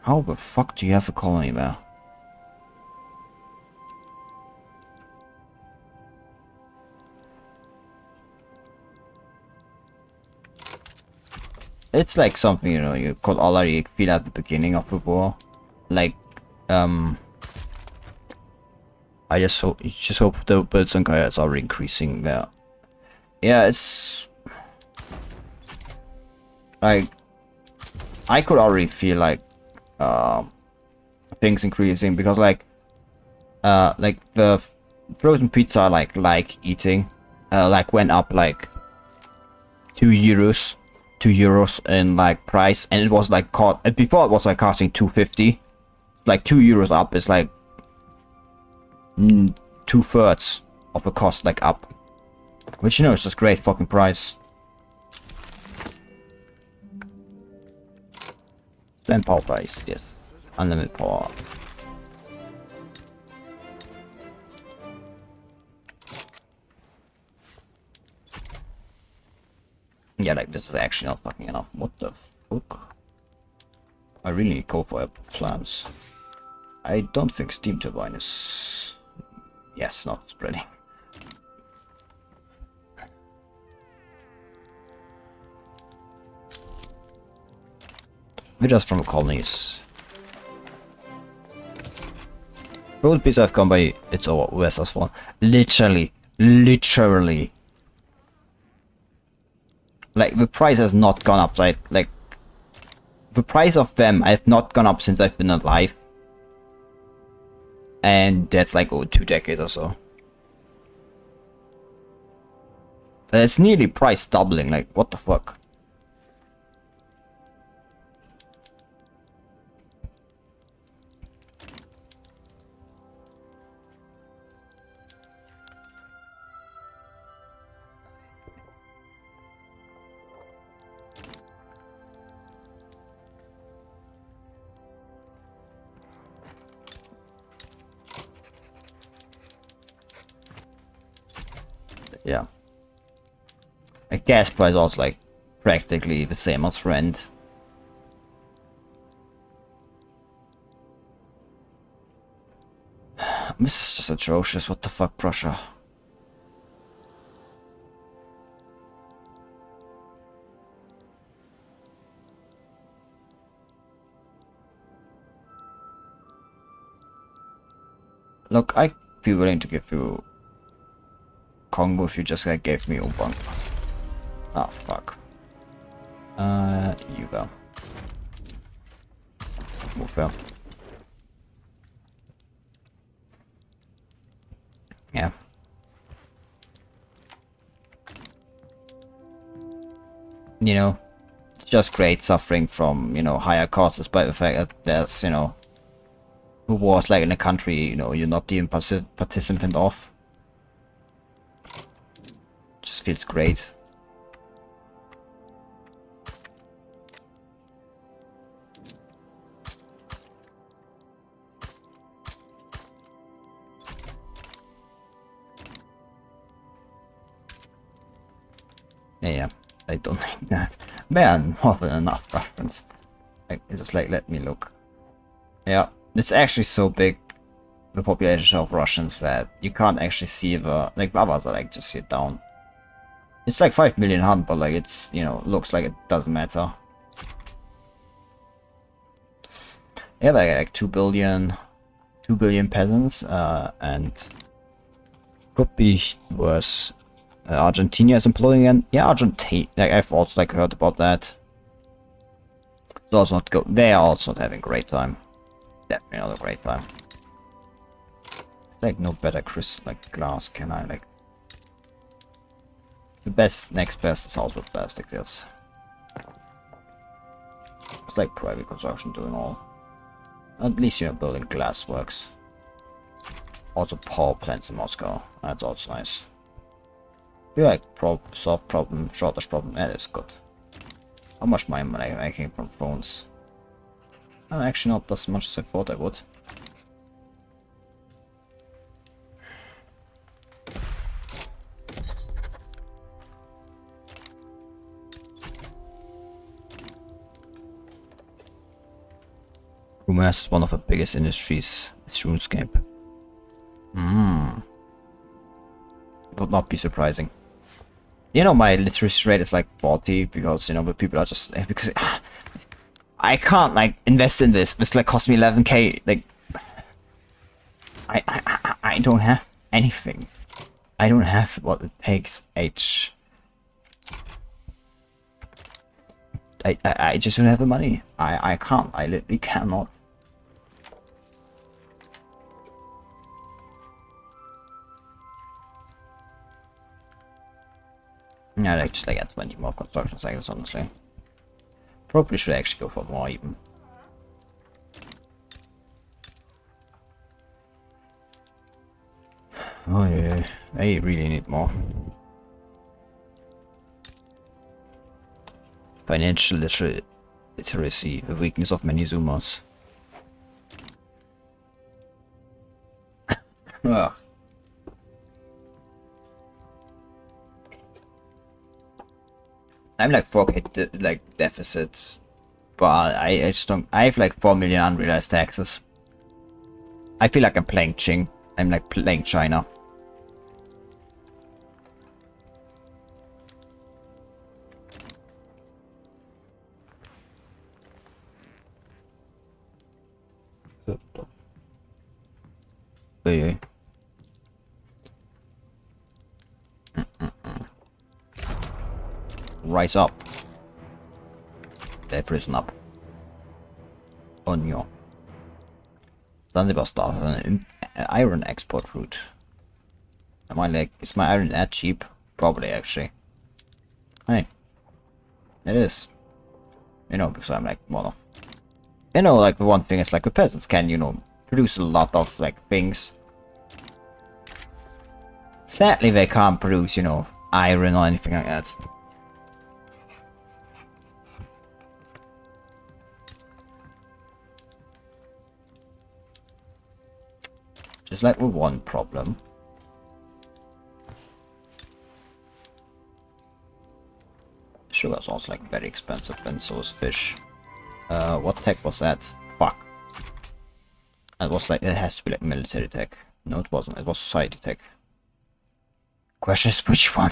S1: how the fuck do you have a colony there? It's like something, you know, you could already feel at the beginning of the war. Like, I just hope the birds and coyotes are increasing there. Yeah, it's like, I could already feel like things increasing, because like the frozen pizza like eating like went up like 2 euros in like price, and it was like before it was like costing 250. Like 2 euros up is like 2/3 of the cost like up, which, you know, is just great fucking price. Then power price, yes, unlimited power. Yeah, like, this is actually not fucking enough. What the fuck? I really need coal for plants. I don't think steam turbine is... Yes, not spreading. Videos from colonies. Road pizza have come by its vessels for literally. Like, the price has not gone up, like the price of them have not gone up since I've been alive. And that's like, oh, 2 decades or so. It's nearly price doubling, like, what the fuck? Like gas price also like practically the same as rent. This is just atrocious. What the fuck, Prussia? Look, I'd be willing to give you Congo if you just like gave me Ubang. Ah, fuck. You go. Move there. Yeah. You know, just great suffering from, you know, higher costs despite the fact that there's, you know, wars like in a country, you know, you're not even participant of. Just feels great. Yeah, I don't think that. Man, more than enough reference. Like, just like, let me look. Yeah, it's actually so big, the population of Russians, that you can't actually see the, like, the others are like just sit down. It's like 5 million hunt, but like it's, you know, looks like it doesn't matter. Yeah, like 2 billion peasants, and could be worse. Argentina is employing, and yeah, Argentina, like I've also like heard about that. It's also not go. They are also not having a great time. Definitely not a great time. Like no better like glass can I like. The best, next best is also plastic. Yes. It's like private construction doing all. At least you're building glass works. Also power plants in Moscow. That's also nice. You like solve problem, shortage problem. That is good. How much money am I making from phones? Actually, not as much as I thought I would. Rumors is one of the biggest industries. It's RuneScape. Would not be surprising. You know, my literacy rate is like 40 because, you know, the people are just because I can't like invest in this. This like cost me 11k. Like I don't have anything. I don't have what it takes. I just don't have the money. I can't. I literally cannot. Yeah, like just like at 20 more construction cycles, honestly. Probably should actually go for more even. Oh yeah, I really need more. Financial literacy, the weakness of many Zoomers. Ugh. I'm like 4k like deficits, but I just don't. I have like 4 million unrealized taxes. I feel like I'm playing Qing. I'm like playing China. Yeah. Rise up. They've risen up. On your Zanzibar started an iron export route. Am I like, is my iron that cheap? Probably actually. Hey. It is. You know, because I'm like one of, you know, like the one thing is like the peasants can, you know, produce a lot of like things. Sadly they can't produce, you know, iron or anything like that. Just like with one problem. Sugar is also like very expensive, and so is fish. What tech was that? Fuck. It was like, it has to be like military tech. No, it wasn't. It was society tech. Question is which one?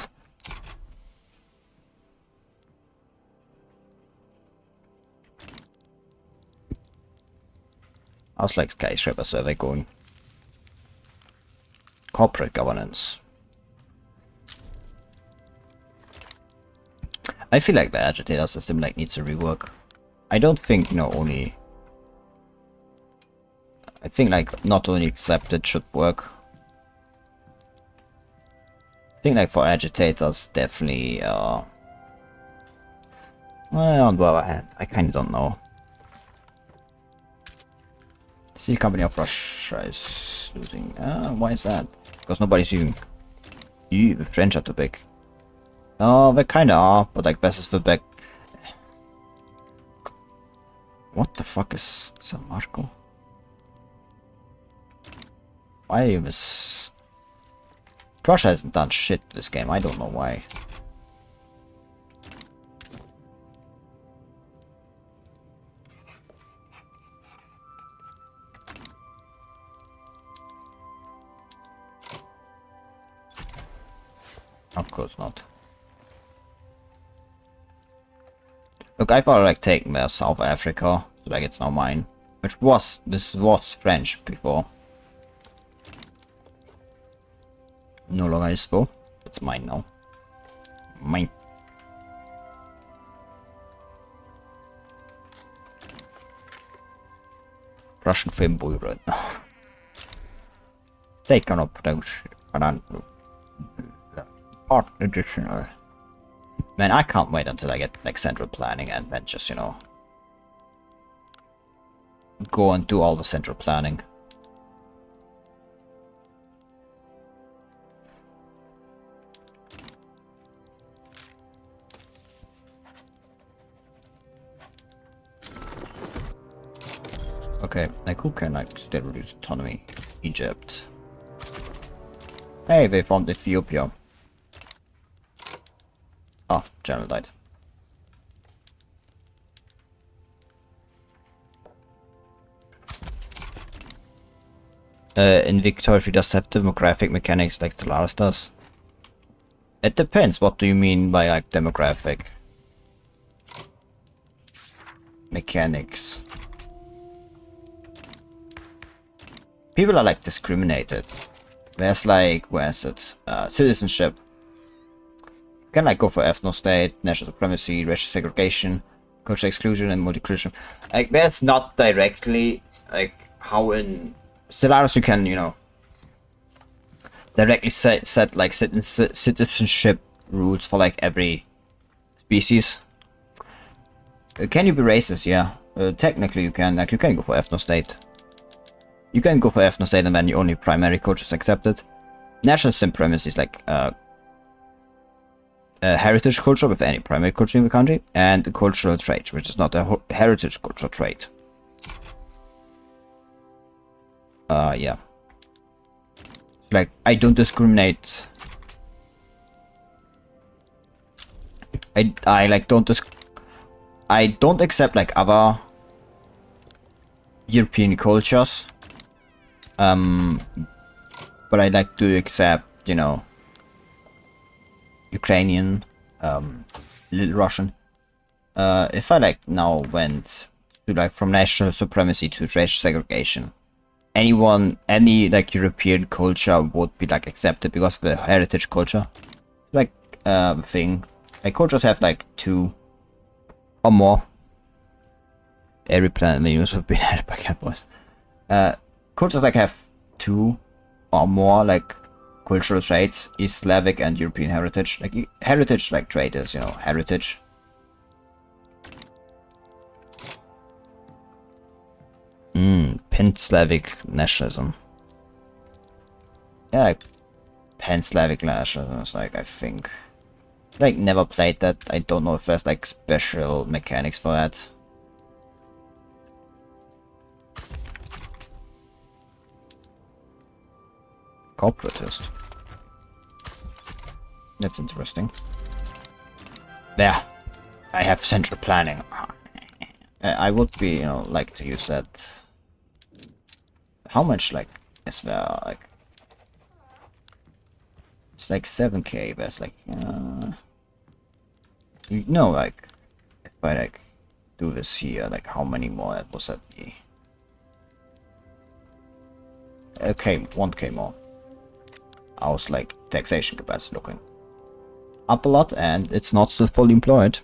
S1: I was like skyscraper survey going. Corporate governance. I feel like the agitator system like needs a rework. I don't think, you know, only... I think like not only accepted should work. I think like for agitators definitely well, on the other hand, I kinda don't know. Steel Company of Russia is losing. Why is that? Because nobody's using. The French are too big. Oh, they kinda are, but like best is the back. What the fuck is San Marco? Why this? Russia hasn't done shit this game. I don't know why. Of course not. Look, I've already like taken South Africa, so like it's now mine. This was French before. No longer is though. It's mine now. Mine. Russian film Buearucray. They cannot produce part additional. Man, I can't wait until I get like central planning and then just, you know, go and do all the central planning. Okay, like who can like still reduce autonomy? Egypt. Hey, they found Ethiopia. Oh, general died. In Victoria, we just have demographic mechanics like Stellaris does. It depends. What do you mean by like demographic mechanics? People are like discriminated. There's like, where's it? Citizenship. You can like go for ethno state, national supremacy, racial segregation, cultural exclusion, and multicultural. Like that's not directly like how in Stellaris you can, you know, directly set like citizenship rules for like every species. Can you be racist? Yeah, technically you can. Like you can go for ethno state. You can go for ethno state and then your only primary culture is accepted. National supremacy is like a heritage culture with any primary culture in the country, and a cultural trait, which is not a heritage cultural trait. Yeah. Like, I don't discriminate. I like I don't accept like other European cultures. But I like to accept, you know, Ukrainian, Little Russian. If I like now went to like from national supremacy to racial segregation, any like European culture would be like accepted because of the heritage culture. Like thing, like cultures have like 2 or more. Every planet menus have been added by Catboys. Cultures like have 2 or more like cultural traits, is Slavic and European heritage. Like heritage like trait is, you know, heritage. Pan-Slavic nationalism. Yeah, like Pan-Slavic nationalism is like, I think, like never played that. I don't know if there's like special mechanics for that. Corporatist. That's interesting. Yeah, I have central planning. I would be, you know, like to use that. How much, like, is there, like... It's like 7k, but it's like, you know, like, if I, like, do this here, like, how many more that was that be? Okay, 1k more. I was, like, taxation capacity looking up a lot, and it's not still fully employed.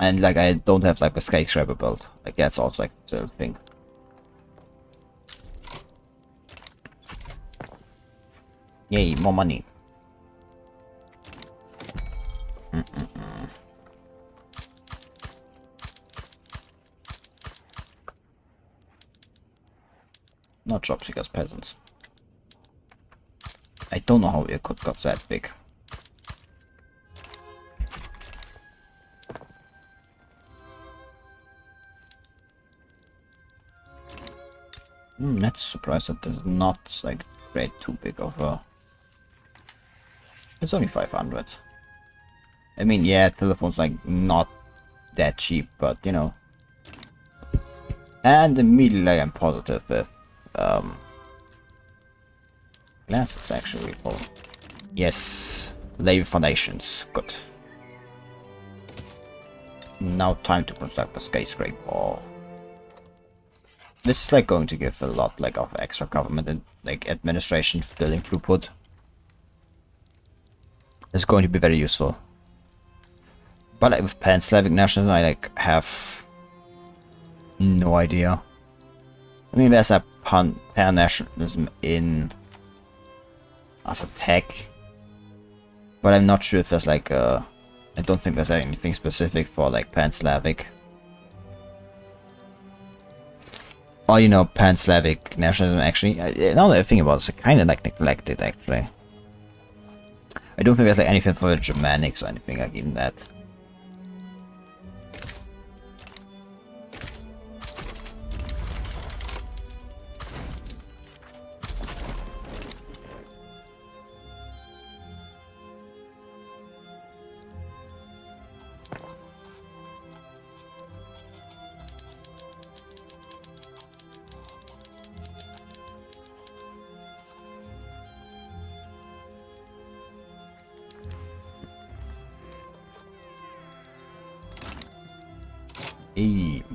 S1: And, like, I don't have, like, a skyscraper built. Like, that's also, like, the thing. Yay, more money. Not job seekers, peasants. I don't know how it could got that big. That's surprised that there's not like great too big of a... It's only 500. I mean, yeah, telephone's like not that cheap, but you know. And immediately I'm positive if glasses actually full. Yes, lay foundations, good. Now time to construct the skyscraper. This is like going to give a lot like of extra government and like administration building throughput. It's going to be very useful. But like, with pan-Slavic nationalism, I like have no idea. I mean, there's a pan-nationalism in as a tech, but I'm not sure if there's like I don't think there's anything specific for like pan-Slavic. Or, you know, pan-Slavic nationalism actually, now that I think about it, it's kind of like neglected actually. I don't think there's like anything for the Germanics or anything like even that.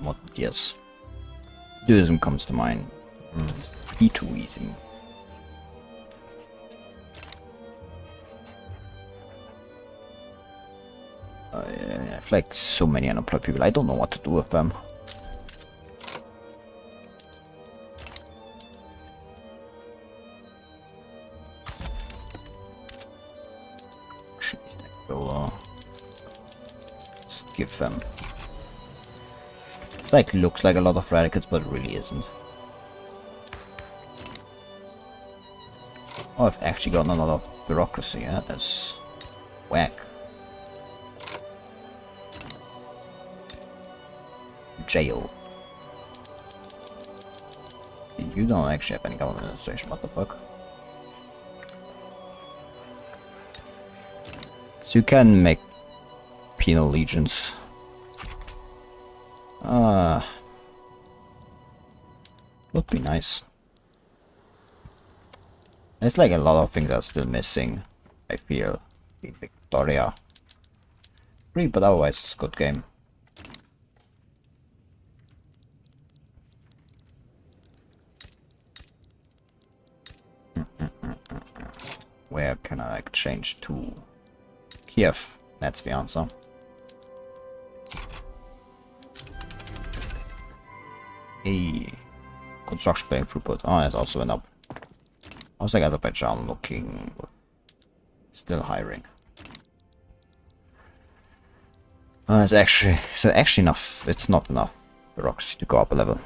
S1: What? Yes. Dualism comes to mind. E2ism. I have like so many unemployed people. I don't know what to do with them. Just give them. It's like looks like a lot of radicals, but it really isn't. Oh, I've actually gotten a lot of bureaucracy. Yeah, that's whack. Jail. You don't actually have any government administration. What the fuck? So you can make penal legions. Would be nice. There's like a lot of things that are still missing, I feel, in Victoria. Free, but otherwise it's a good game. Where can I like change to? Kiev, that's the answer. Construction paying throughput. Oh, that's also went up. I was like Azerbaijan looking, still hiring. It's actually enough. It's not enough bureaucracy to go up a level.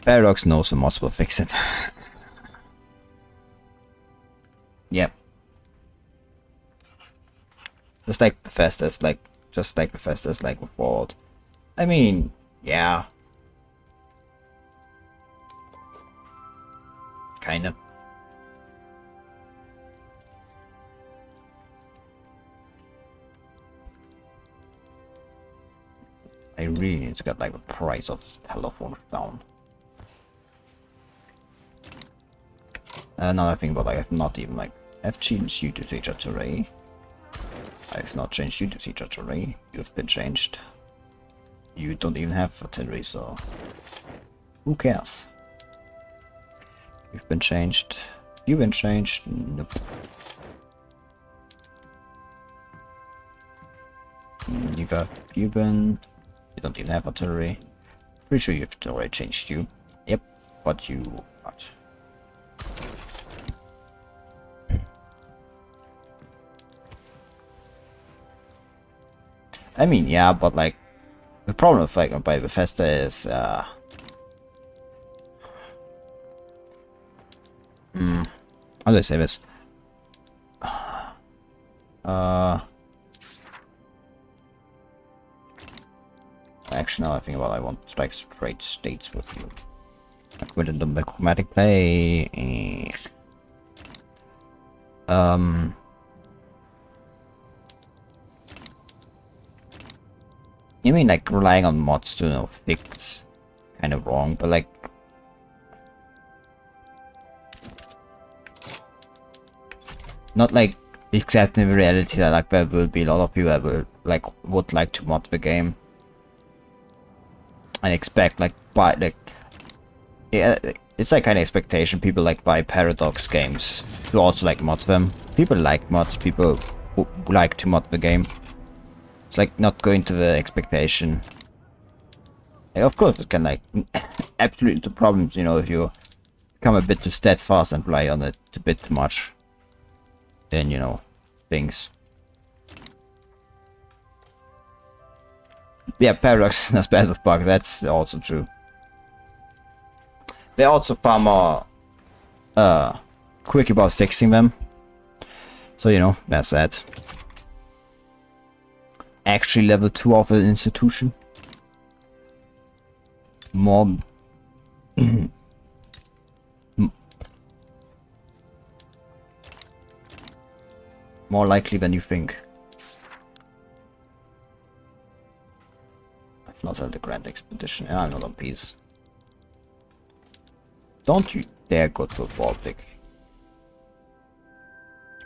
S1: Paradox knows the mods will fix it. Yep. Just like Bethesda's like before. I mean, yeah. Kinda. I really need to get like the price of telephones down. Another thing, but like, I've not even like, I've changed you to teacher array. I've not changed you to teacher array. You've been changed. You don't even have artillery, so who cares? You've been changed. You've been changed. Nope. You've been. You don't even have artillery. Pretty sure you've already changed you. Yep, but you not. I mean, yeah, but like, the problem with like by Bethesda is how do I say this? Actually, now I think about it, I want like straight states with you. Like with the democratic play. I mean, like, relying on mods to, you know, fix kind of wrong, but like, not like accepting the reality that like there will be a lot of people that will like would like to mod the game and expect like buy like, yeah, it's like kind of expectation people like buy Paradox games to also like mod them. People like mods, people who like to mod the game. It's like not going to the expectation. Like, of course it can like absolutely the problems, you know, if you become a bit too steadfast and rely on it a bit too much, then you know things. Yeah, Paradox is not bad with bug, that's also true. They're also far more quick about fixing them. So you know, that's that. Actually level 2 of an institution. More more likely than you think. I've not had the Grand Expedition. I'm not on peace. Don't you dare go to the Baltic.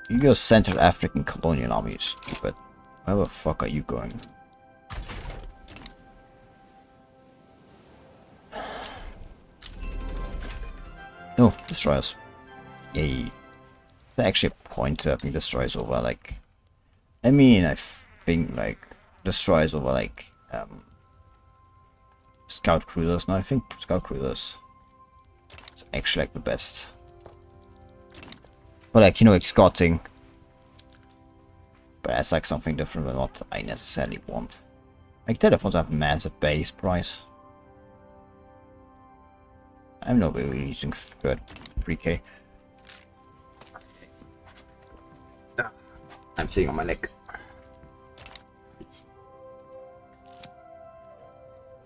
S1: You go Central African Colonial Army, you stupid. Where the fuck are you going? Oh, destroyers. Yay. There's actually a point to having destroyers over, like... I mean, I think, like, destroyers over, like, scout cruisers. No, I think scout cruisers is actually, like, the best. But, like, you know, escorting. But that's like something different than what I necessarily want. Like telephones have massive base price. I'm not really using 3k. I'm sitting on my leg.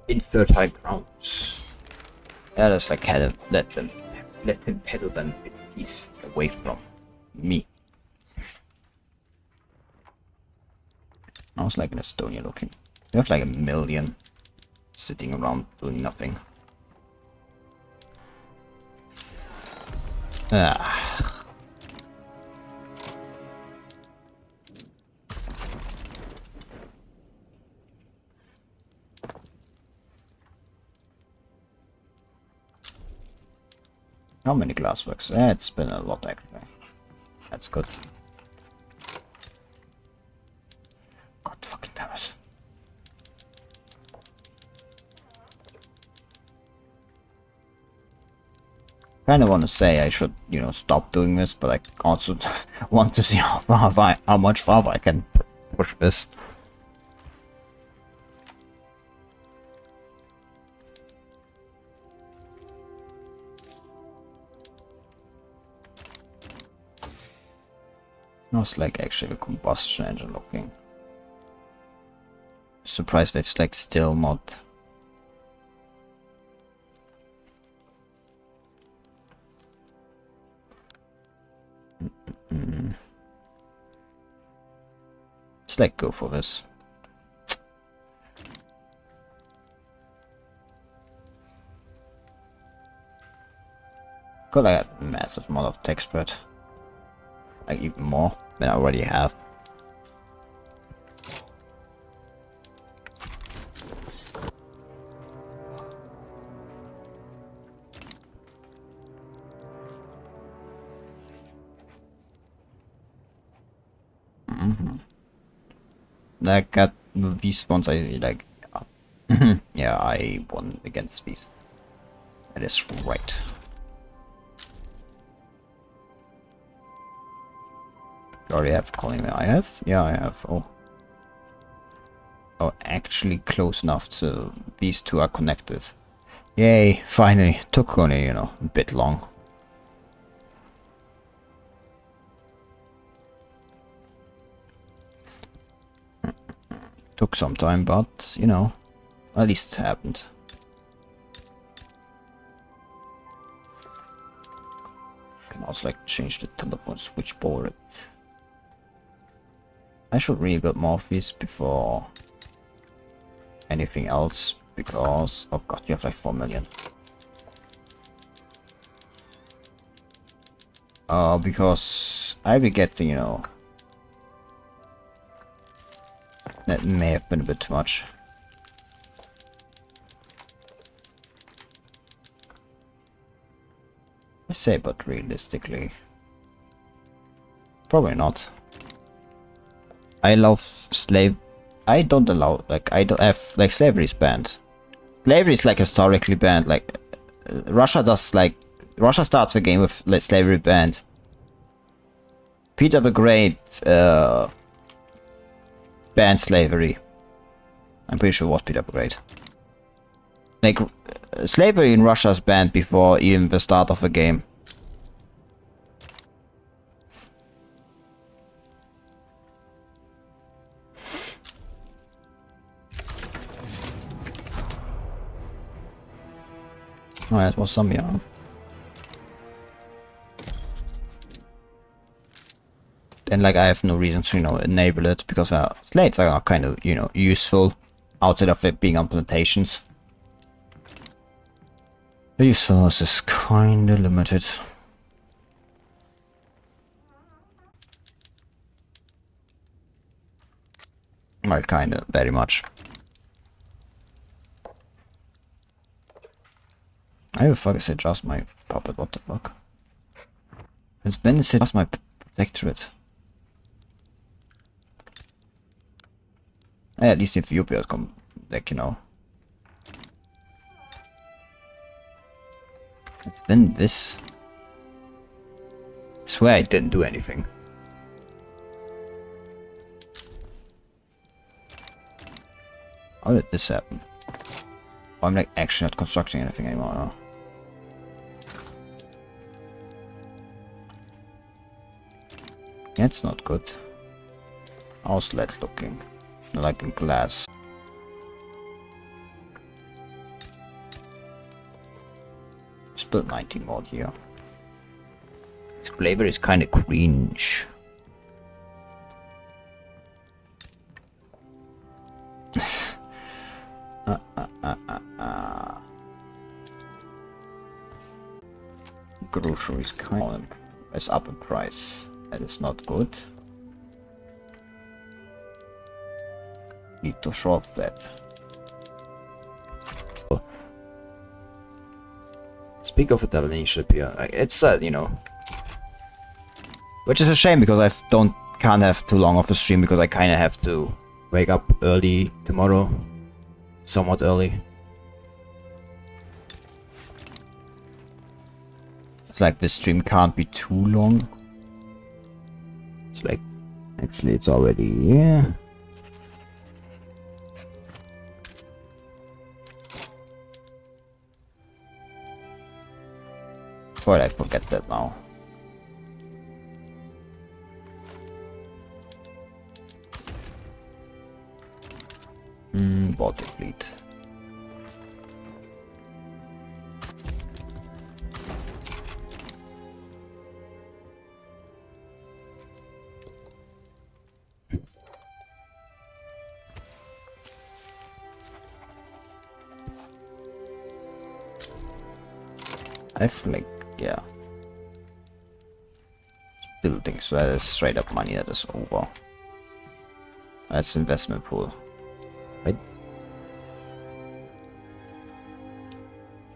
S1: Infertile grounds. Yeah, that's like kind of let them pedal them with ease away from me. I was like in Estonia looking. We have like 1 million sitting around doing nothing. Ah. How many glassworks? It's been a lot actually. That's good. God fucking damn it. Kinda wanna say I should, you know, stop doing this, but I also want to see how much farther I can push this. How's like actually a combustion engine looking? Surprised if it's like still not. Let's like go for this. Got like a massive amount of tech spread. Like even more than I already have. Like at these ones I like yeah, I won against these. That is right. You already have calling me. I have? Yeah, I have. Oh. Oh, actually close enough to these two are connected. Yay, finally. Took only, you know, a bit long. Took some time, but, you know, at least it happened. Can also like change the telephone switchboard. I should really build more of these before anything else, because oh god, you have like 4 million. Because I'll be getting, you know, that may have been a bit too much. I say, but realistically, probably not. I love slave. I don't allow, like, I don't have, like, slavery is banned. Slavery is like historically banned. Like, Russia does, like, Russia starts the game with like slavery banned. Peter the Great banned slavery. I'm pretty sure it was Peter the Great. Like, slavery in Russia is banned before even the start of the game. Oh, that was some, yeah. And like I have no reason to, you know, enable it, because slaves are kind of, you know, useful outside of it being on plantations. The usefulness is kind of limited. Well, kind of, very much. How the fuck is it just my puppet? What the fuck? When is it just my protectorate? Yeah, at least Ethiopia has come, like, you know. It's been this. I swear I didn't do anything. How did this happen? Oh, I'm like actually not constructing anything anymore. No? That's not good. How's that looking? Like in glass. Just build 19 more here. This flavor is kind of cringe. Groceries kind of is up in price. That is not good. Need to short that. Speak of a devil ship here. It's you know, which is a shame because I can't have too long of a stream because I kind of have to wake up early tomorrow, somewhat early. It's like the stream can't be too long. It's like, actually it's already, yeah. Before I forget that now. Baltic fleet. I feel like, yeah. building, so that is straight up money that is over. That's investment pool. Right?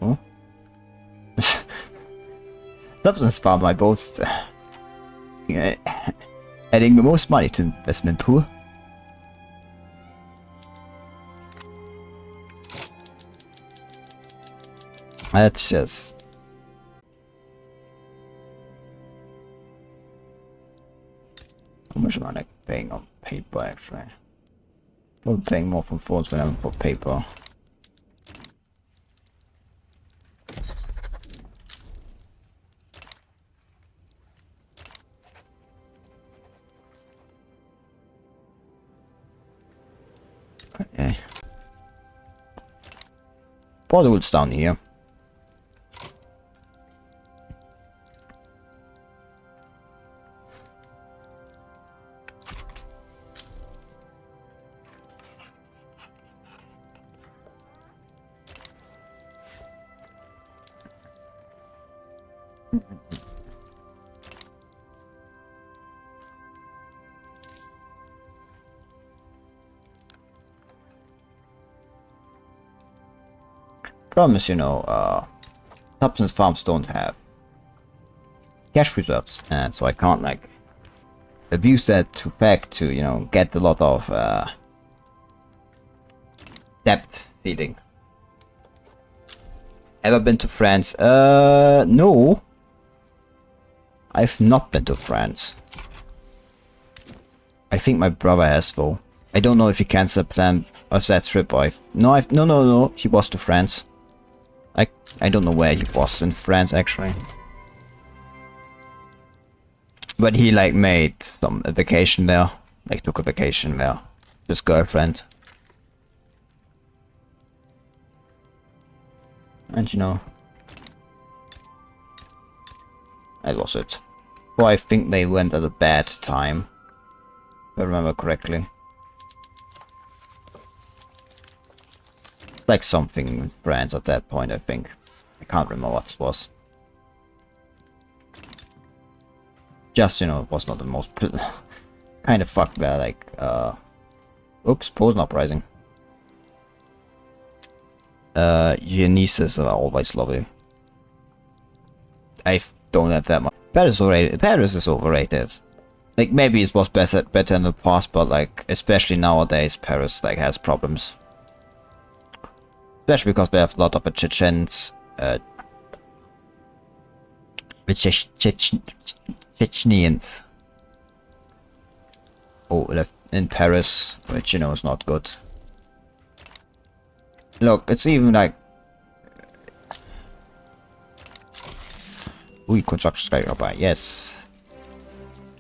S1: Oh? Substance farm, I boast. Adding the most money to investment pool. That's just... How much am I like paying on paper actually? I'm paying more for phones than I'm for paper. Okay. Bottlewood's down here. Problem is, you know, substance farms don't have cash reserves, and so I can't like abuse that to fact to, you know, get a lot of debt ceiling. Ever been to France? No. I've not been to France. I think my brother has though. I don't know if he cancelled plan of that trip or if... No, he was to France. I don't know where he was in France actually. But he like made a vacation there. Like took a vacation there. His girlfriend. And you know, that was it. Well, I think they went at a bad time, if I remember correctly. Like something in France at that point, I think. I can't remember what it was. Just, you know, it was not the most kind of fucked there, like, oops, Posen Uprising. Your nieces are always lovely. I don't have that much. Paris is overrated. Like, maybe it was better in the past, but like, especially nowadays, Paris like has problems. Especially because they have a lot of Chechens, Chechenians. Oh, left in Paris, which you know is not good. Look, it's even like we construct skyscraper, yes.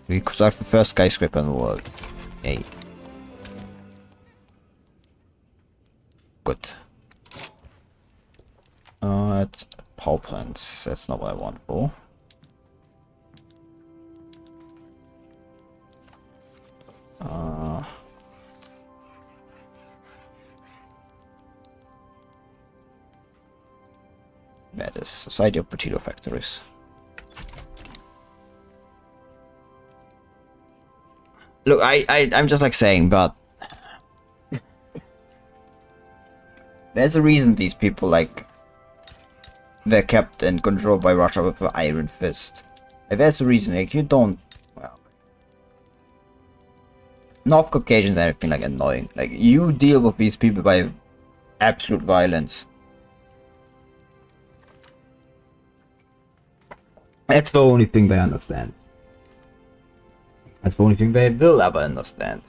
S1: We construct the first skyscraper in the world. Yay. Good. It's power plants. That's not what I want for. That is Society of Potato Factories. Look, I'm just like saying, but there's a reason these people like they're kept and controlled by Russia with an iron fist. Like, there's a reason. Like you don't. Well, North Caucasians are anything like annoying. Like you deal with these people by absolute violence. That's the only thing they understand. That's the only thing they will ever understand.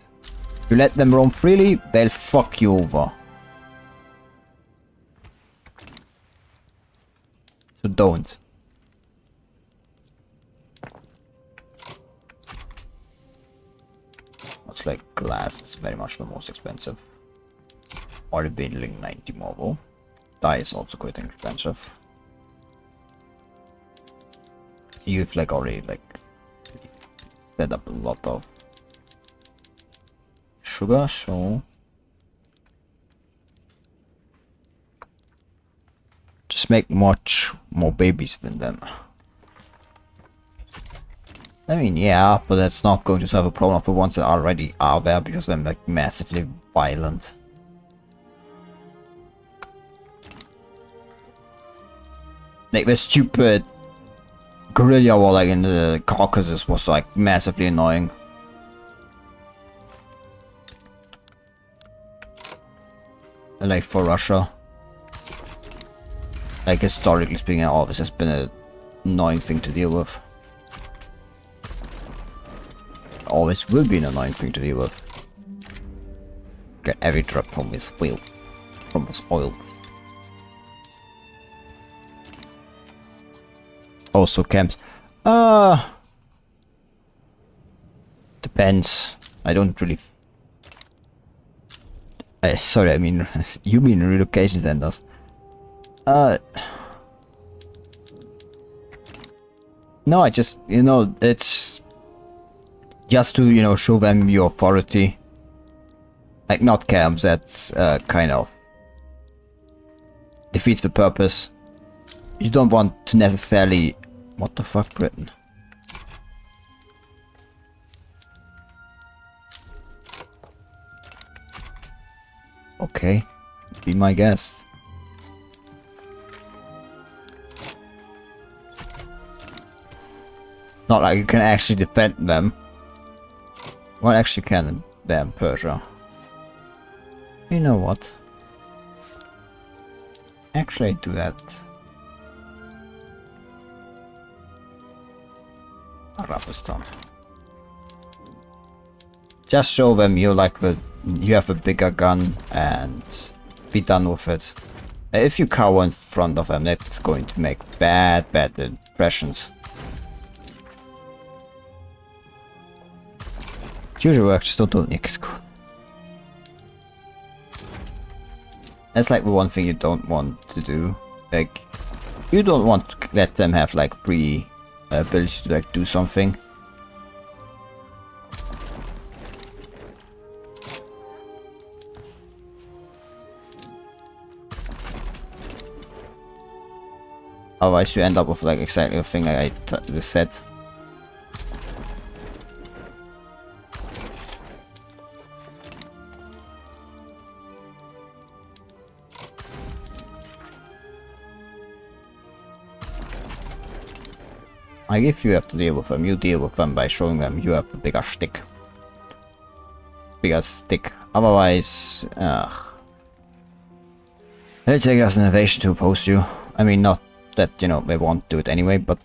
S1: If you let them roam freely, they'll fuck you over. So don't. It's like glass is very much the most expensive. Or the building 90 mobile. Dye is also quite expensive. You've like already like set up a lot of sugar, so just make much more babies than them. I mean, yeah, but that's not going to solve a problem for ones that already are there because they're like massively violent. Like the stupid guerrilla war like in the Caucasus was like massively annoying. And like for Russia, like historically speaking, all this has been an annoying thing to deal with. Always will be an annoying thing to deal with. Get every drop from his wheel, from his oil. Also camps. Depends. I don't really. Sorry, I mean you mean relocation centers. No, I just it's just to show them your authority. Like not camps. That's kind of defeats the purpose. You don't want to necessarily. What the fuck, Britain? Okay, be my guest. Not like you can actually defend them. Well, actually can them, Persia. You know what? Actually, do that. Arabistan. Just show them you have a bigger gun and be done with it. If you cower in front of them, that's going to make bad impressions. It usually works, just don't do it. That's like the one thing you don't want to do. Like, you don't want to let them have like free ability to like do something. Otherwise you end up with like exactly the thing like I just said. Like if you have to deal with them, you deal with them by showing them you have a bigger stick. Otherwise, it'll take us innovation to oppose you. I mean, not that, they won't do it anyway, but,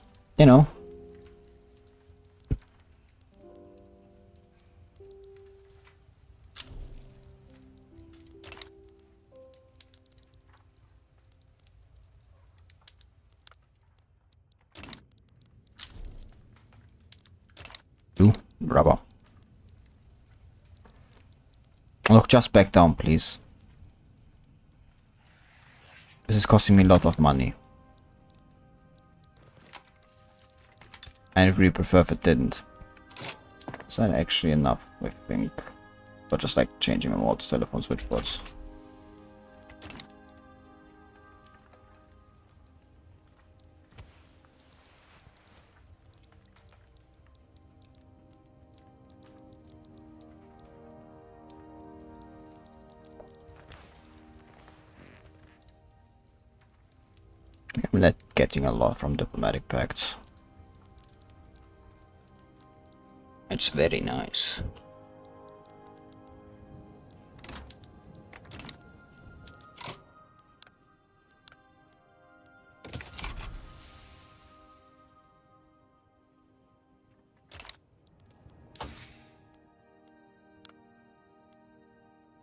S1: Ooh, rubber. Look, just back down, please. This is costing me a lot of money. I'd really prefer if it didn't. Is that actually enough, I think? But just like changing them all to telephone switchboards. I'm not getting a lot from diplomatic pacts. It's very nice.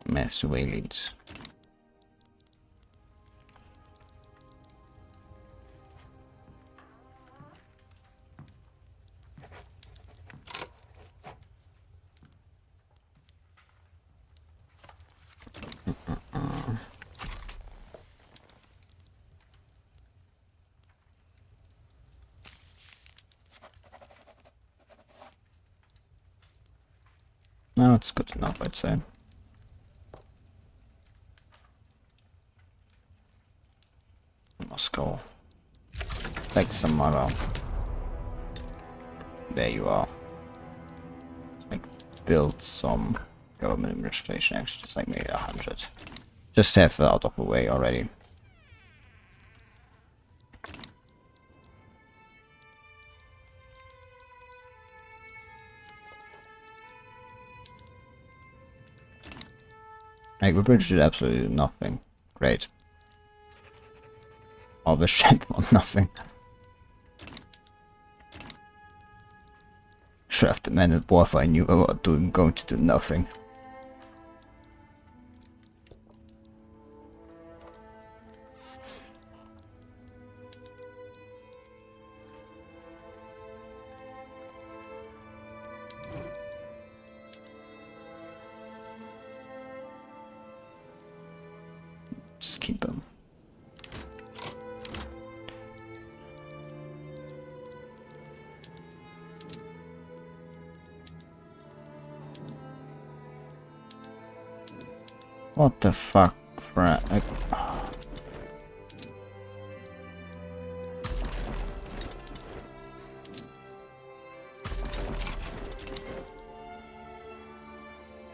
S1: Mass leads. No, it's good enough, I'd say. Moscow. Take some more. There you are. Like, build some government administration, actually, just like maybe 100. Just have it out of the way already. Like, the bridge did absolutely nothing. Great. Or the ship on nothing. Should have demanded more if I knew I was going to do nothing. Just keep them. What the fuck, friend? Like,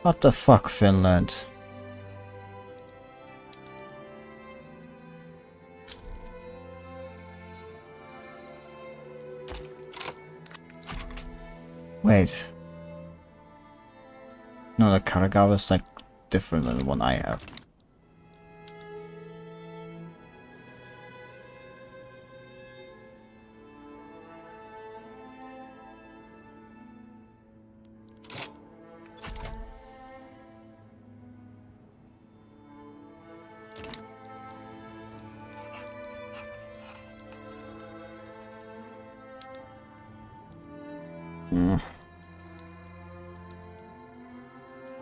S1: what the fuck, Finland? Wait. No, the Karagawa is like different than the one I have.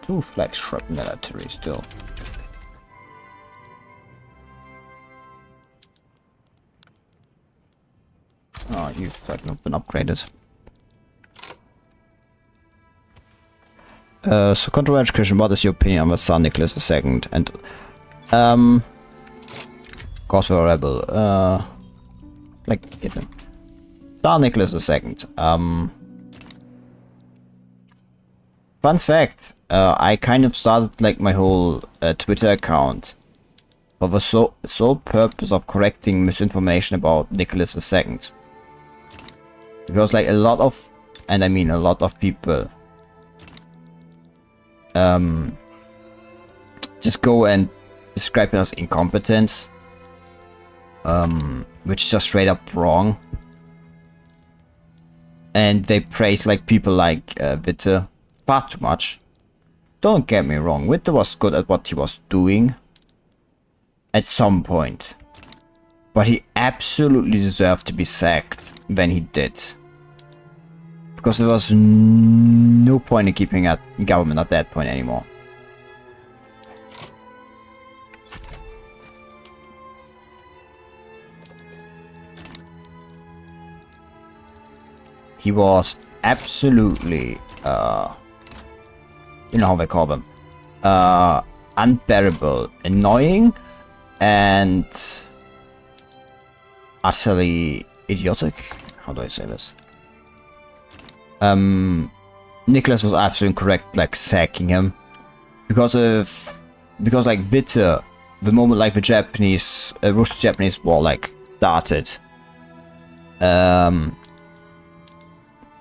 S1: Two flags shrub military still. Oh, you've not been upgraded. So controversial question, what is your opinion on the Tsar Nicholas II and cause for Arable? Like Tsar Nicholas II. Fun fact, I kind of started like my whole Twitter account for the sole purpose of correcting misinformation about Nicholas II. Because like a lot of, and I mean a lot of people, just go and describe him as incompetent, which is just straight up wrong. And they praise like people like Witte far too much. Don't get me wrong, Witte was good at what he was doing at some point, but he absolutely deserved to be sacked when he did, because there was no point in keeping at government at that point anymore. He was absolutely you know how they call them, unbearable, annoying, and utterly idiotic. How do I say this? Nicholas was absolutely correct, like sacking him, because like Witte, the moment like the Japanese, Russo-Japanese war like started,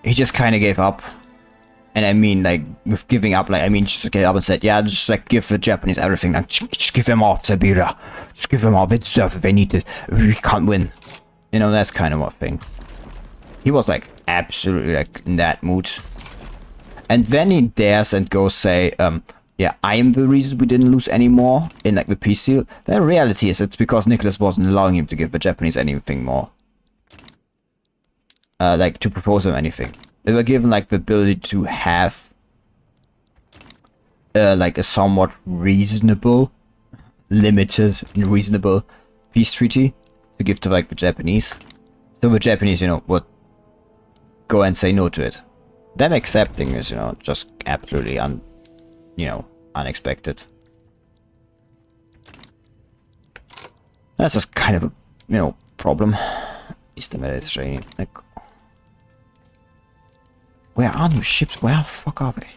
S1: he just kind of gave up. And I mean, like, with giving up, like, I mean, just gave up and said, yeah, just, like, give the Japanese everything. Like, just give them all Siberia. Just give them all. They deserve it. They need it. We can't win. You know, that's kind of a thing. He was, like, absolutely, like, in that mood. And then he dares and goes say, yeah, I am the reason we didn't lose anymore in, like, the peace deal. The reality is it's because Nicholas wasn't allowing him to give the Japanese anything more. Like, to propose them anything. They were given like the ability to have like a somewhat reasonable, limited and reasonable peace treaty to give to like the Japanese. So the Japanese, you know, would go and say no to it. Them accepting is, you know, just absolutely unexpected. That's just kind of a, you know, problem. Eastern Mediterranean. Like, Where are new ships? Where the fuck are they?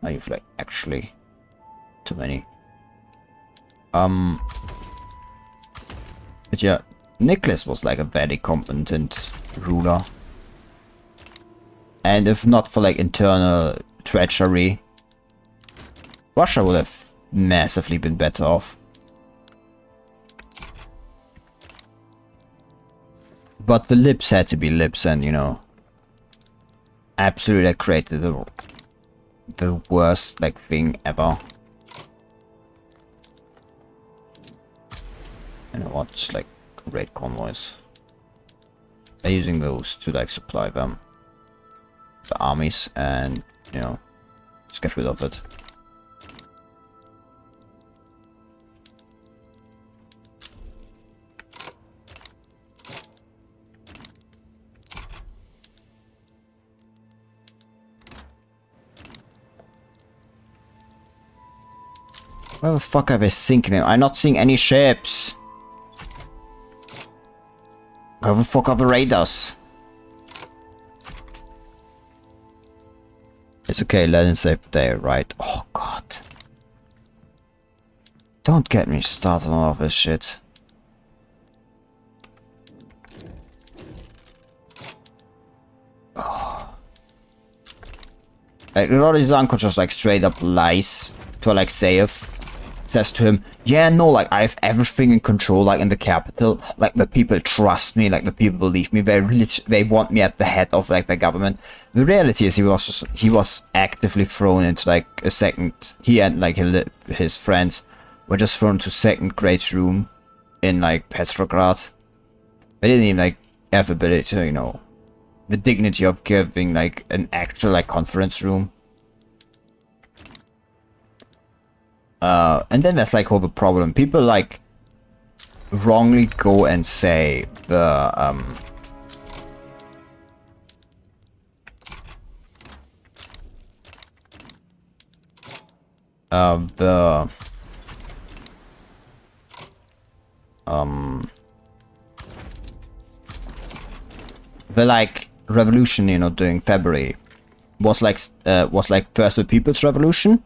S1: Oh, you've like actually too many. But yeah, Nicholas was like a very competent ruler. And if not for like internal treachery, Russia would have massively been better off. But the lips had to be lips, and you know, absolutely created the worst like thing ever. You know what? Just like raid convoys. They're using those to like supply them the armies, and you know, just get rid of it. Where the fuck are they sinking them? I'm not seeing any ships. Where the fuck are the raiders? It's okay, let it save the day, right? Oh god. Don't get me started on all this shit. Oh. Like, a lot of these uncles just like straight up lies to Alexeyev. Says to him, yeah, no, like, I have everything in control, like, in the capital. Like, the people trust me, like, the people believe me. They want me at the head of, like, the government. The reality is he was actively thrown into, like, a second... He and, like, his friends were just thrown to second grade room in, like, Petrograd. They didn't even, like, have ability to, you know, the dignity of giving, like, an actual, like, conference room. And then there's like all the problem. People like wrongly go and say the like revolution, you know, during February was like first the People's Revolution.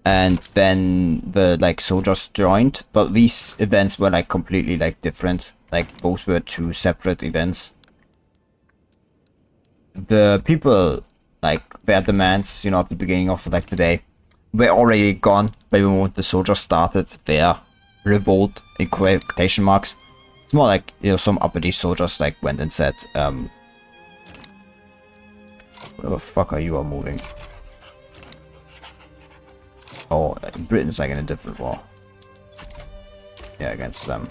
S1: And then the like soldiers joined, but these events were like completely like different. Like both were two separate events. The people like their demands, you know, at the beginning of like the day, were already gone by the moment the soldiers started their revolt in quotation marks. It's more like, you know, some uppity soldiers like went and said, where the fuck are you all moving? Oh, Britain's like in a different war. Yeah, against them.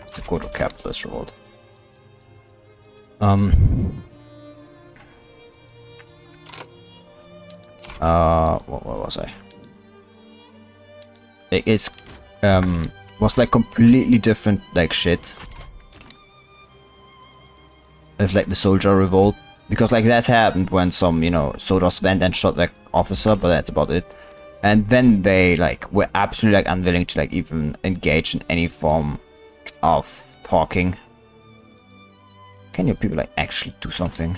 S1: It's a quote of capitalist revolt. What was I? It's was like completely different like shit. It's like the soldier revolt, because like that happened when some, you know, soldiers went and shot their officer, but that's about it. And then they like were absolutely like unwilling to like even engage in any form of talking. Can you people like actually do something?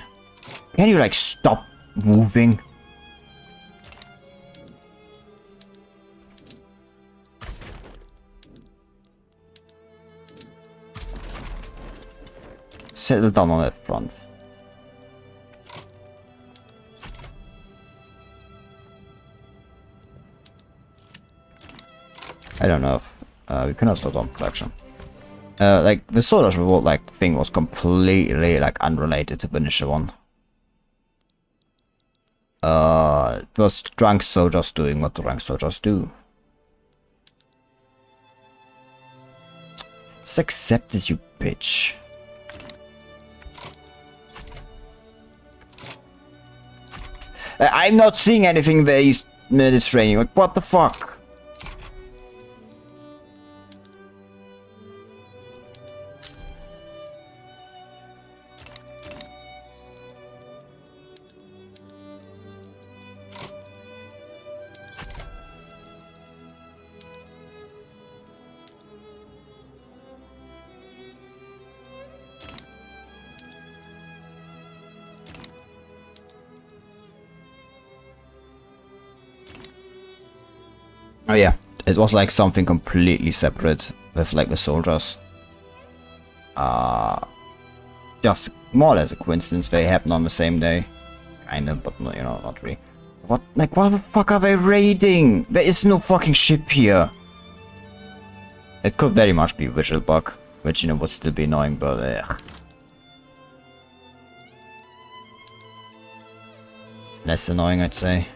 S1: Can you like stop moving? Settle down on that front. I don't know if we cannot start on production. Like the soldiers revolt like thing was completely like unrelated to the initial one. It was drunk soldiers doing what drunk soldiers do. It's accepted, you bitch. I'm not seeing anything in the East Mediterranean. Like, what the fuck? Oh yeah, it was like something completely separate with like the soldiers. Just more or less a coincidence they happen on the same day. Kinda, but no, you know, not really. What, like, what the fuck are they raiding? There is no fucking ship here. It could very much be a visual bug, which, you know, would still be annoying, but less annoying, I'd say.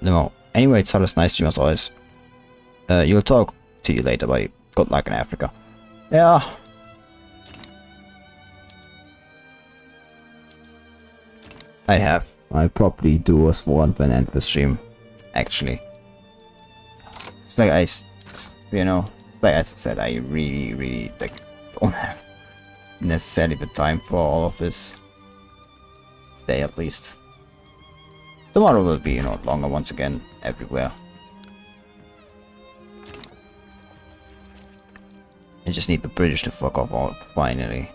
S1: No. Anyway, it's always nice stream as always. You'll talk to you later, buddy. Good luck in Africa. Yeah. I have. I probably do as one when end the stream. Actually. It's like you know, like I said, I really like don't have necessarily the time for all of this. Today at least. Tomorrow will be, you know, longer once again, everywhere. I just need the British to fuck off all, finally.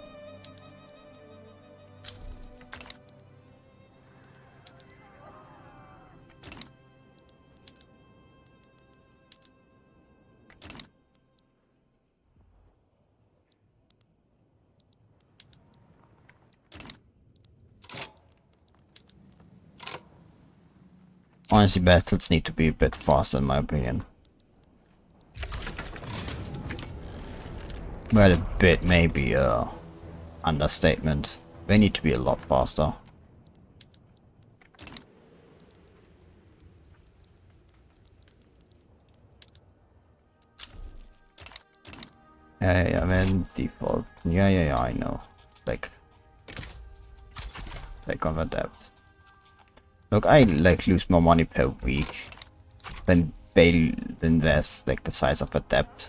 S1: Honestly, battles need to be a bit faster in my opinion. Well, a bit maybe understatement. They need to be a lot faster. Yeah, man, default. Yeah, I know. Like on the debt. Look, I like lose more money per week than they invest like the size of a debt.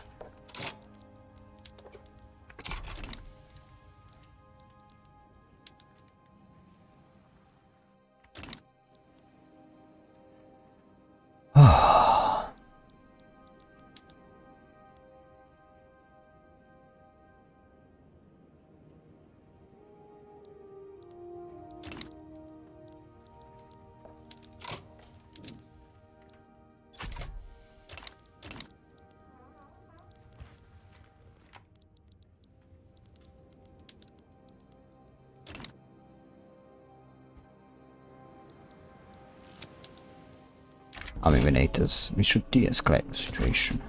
S1: Eliminators. We should de-escalate the situation.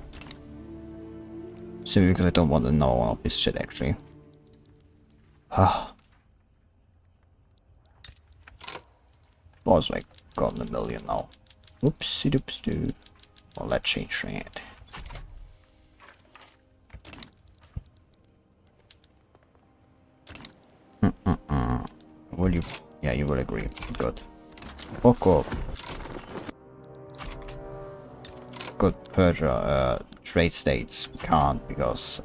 S1: Simply because I don't want to know all of this shit actually. Was like gotten a million now. Oopsie doops doo. Well, that changed it. Will you? Yeah, you will agree. Good. Fuck off. Good Persia, trade states can't because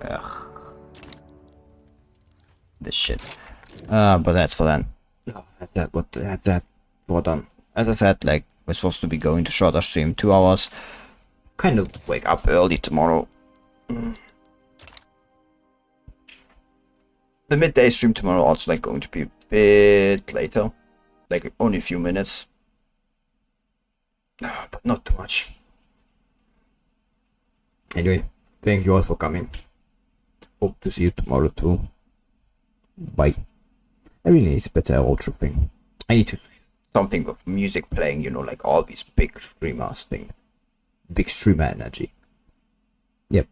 S1: this shit. But that's for then. That for done. As I said, like we're supposed to be going to shorter stream, 2 hours. Kind of wake up early tomorrow. The midday stream tomorrow also like going to be a bit later, like only a few minutes, but not too much. Anyway, thank you all for coming. Hope to see you tomorrow too. Bye. I really need a better outro thing. I need to something with music playing, you know, like all these big streamers thing. Big streamer energy.